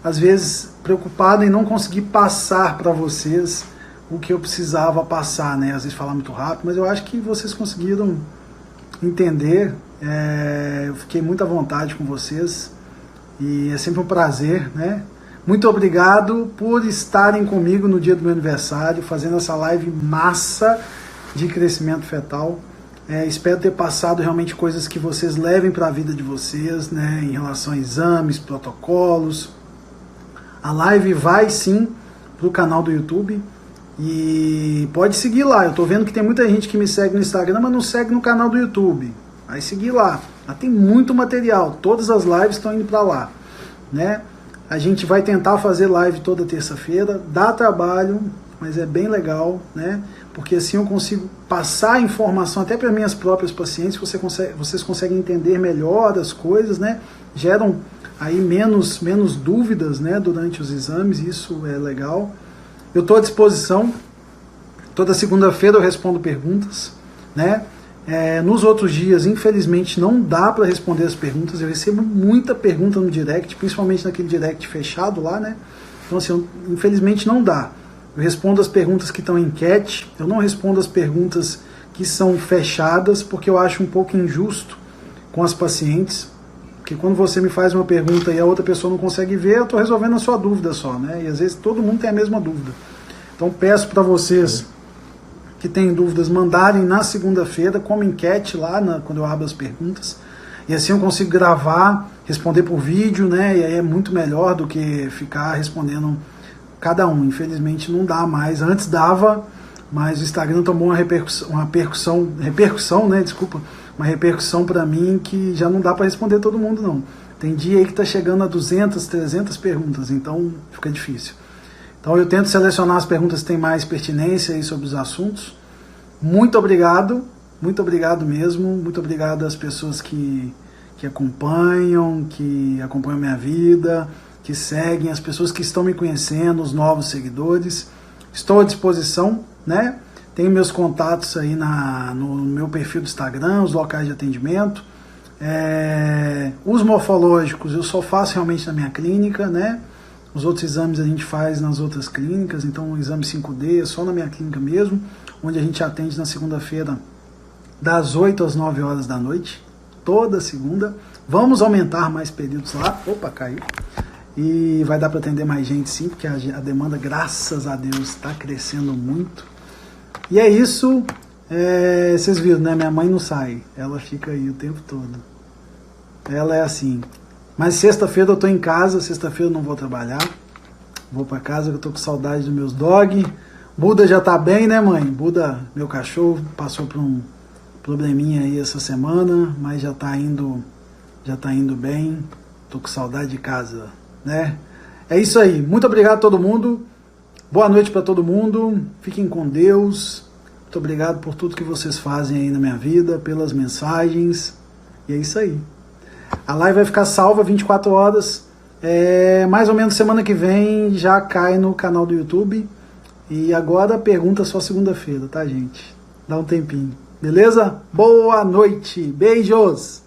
às vezes preocupado em não conseguir passar para vocês o que eu precisava passar, né? Às vezes falar muito rápido, mas eu acho que vocês conseguiram entender. Eu fiquei muito à vontade com vocês e é sempre um prazer, né? Muito obrigado por estarem comigo no dia do meu aniversário, fazendo essa live massa de crescimento fetal. Espero ter passado realmente coisas que vocês levem para a vida de vocês, né? Em relação a exames, protocolos. A live vai sim para o canal do YouTube. E pode seguir lá, eu tô vendo que tem muita gente que me segue no Instagram, mas não segue no canal do YouTube. Vai seguir lá, lá tem muito material, todas as lives estão indo para lá, né? A gente vai tentar fazer live toda terça-feira, dá trabalho, mas é bem legal, né? Porque assim eu consigo passar a informação até para minhas próprias pacientes, vocês conseguem entender melhor as coisas, né? Geram aí menos dúvidas, né, durante os exames, isso é legal. Eu estou à disposição, toda segunda-feira eu respondo perguntas, né? Nos outros dias, infelizmente, não dá para responder as perguntas, eu recebo muita pergunta no direct, principalmente naquele direct fechado lá, né? Então, assim, infelizmente não dá. Eu respondo as perguntas que estão em enquete, eu não respondo as perguntas que são fechadas, porque eu acho um pouco injusto com as pacientes, porque quando você me faz uma pergunta e a outra pessoa não consegue ver, eu estou resolvendo a sua dúvida só, né? E às vezes todo mundo tem a mesma dúvida. Então peço para vocês que têm dúvidas mandarem na segunda-feira como enquete lá, quando eu abro as perguntas. E assim eu consigo gravar, responder por vídeo, né? E aí é muito melhor do que ficar respondendo cada um. Infelizmente não dá mais. Antes dava, mas o Instagram tomou uma repercussão, né? Desculpa. Uma repercussão para mim que já não dá para responder todo mundo, não. Tem dia aí que está chegando a 200, 300 perguntas, então fica difícil. Então eu tento selecionar as perguntas que têm mais pertinência aí sobre os assuntos. Muito obrigado mesmo, muito obrigado às pessoas que acompanham minha vida, que seguem, as pessoas que estão me conhecendo, os novos seguidores. Estou à disposição, né? Tenho meus contatos aí no meu perfil do Instagram, os locais de atendimento. Os morfológicos eu só faço realmente na minha clínica, né? Os outros exames a gente faz nas outras clínicas, então o exame 5D é só na minha clínica mesmo, onde a gente atende na segunda-feira das 8 às 9 horas da noite, toda segunda. Vamos aumentar mais períodos lá. Opa, caiu. E vai dar para atender mais gente sim, porque a demanda, graças a Deus, está crescendo muito. E é isso, vocês viram, né? Minha mãe não sai, ela fica aí o tempo todo. Ela é assim. Mas sexta-feira eu tô em casa, sexta-feira eu não vou trabalhar. Vou para casa, que eu tô com saudade dos meus dog. Buda já tá bem, né, mãe? Buda, meu cachorro, passou por um probleminha aí essa semana, mas já tá indo bem. Tô com saudade de casa, né? É isso aí. Muito obrigado a todo mundo. Boa noite para todo mundo, fiquem com Deus, muito obrigado por tudo que vocês fazem aí na minha vida, pelas mensagens, e é isso aí. A live vai ficar salva 24 horas, mais ou menos semana que vem já cai no canal do YouTube, e agora pergunta só segunda-feira, tá, gente? Dá um tempinho, beleza? Boa noite, beijos!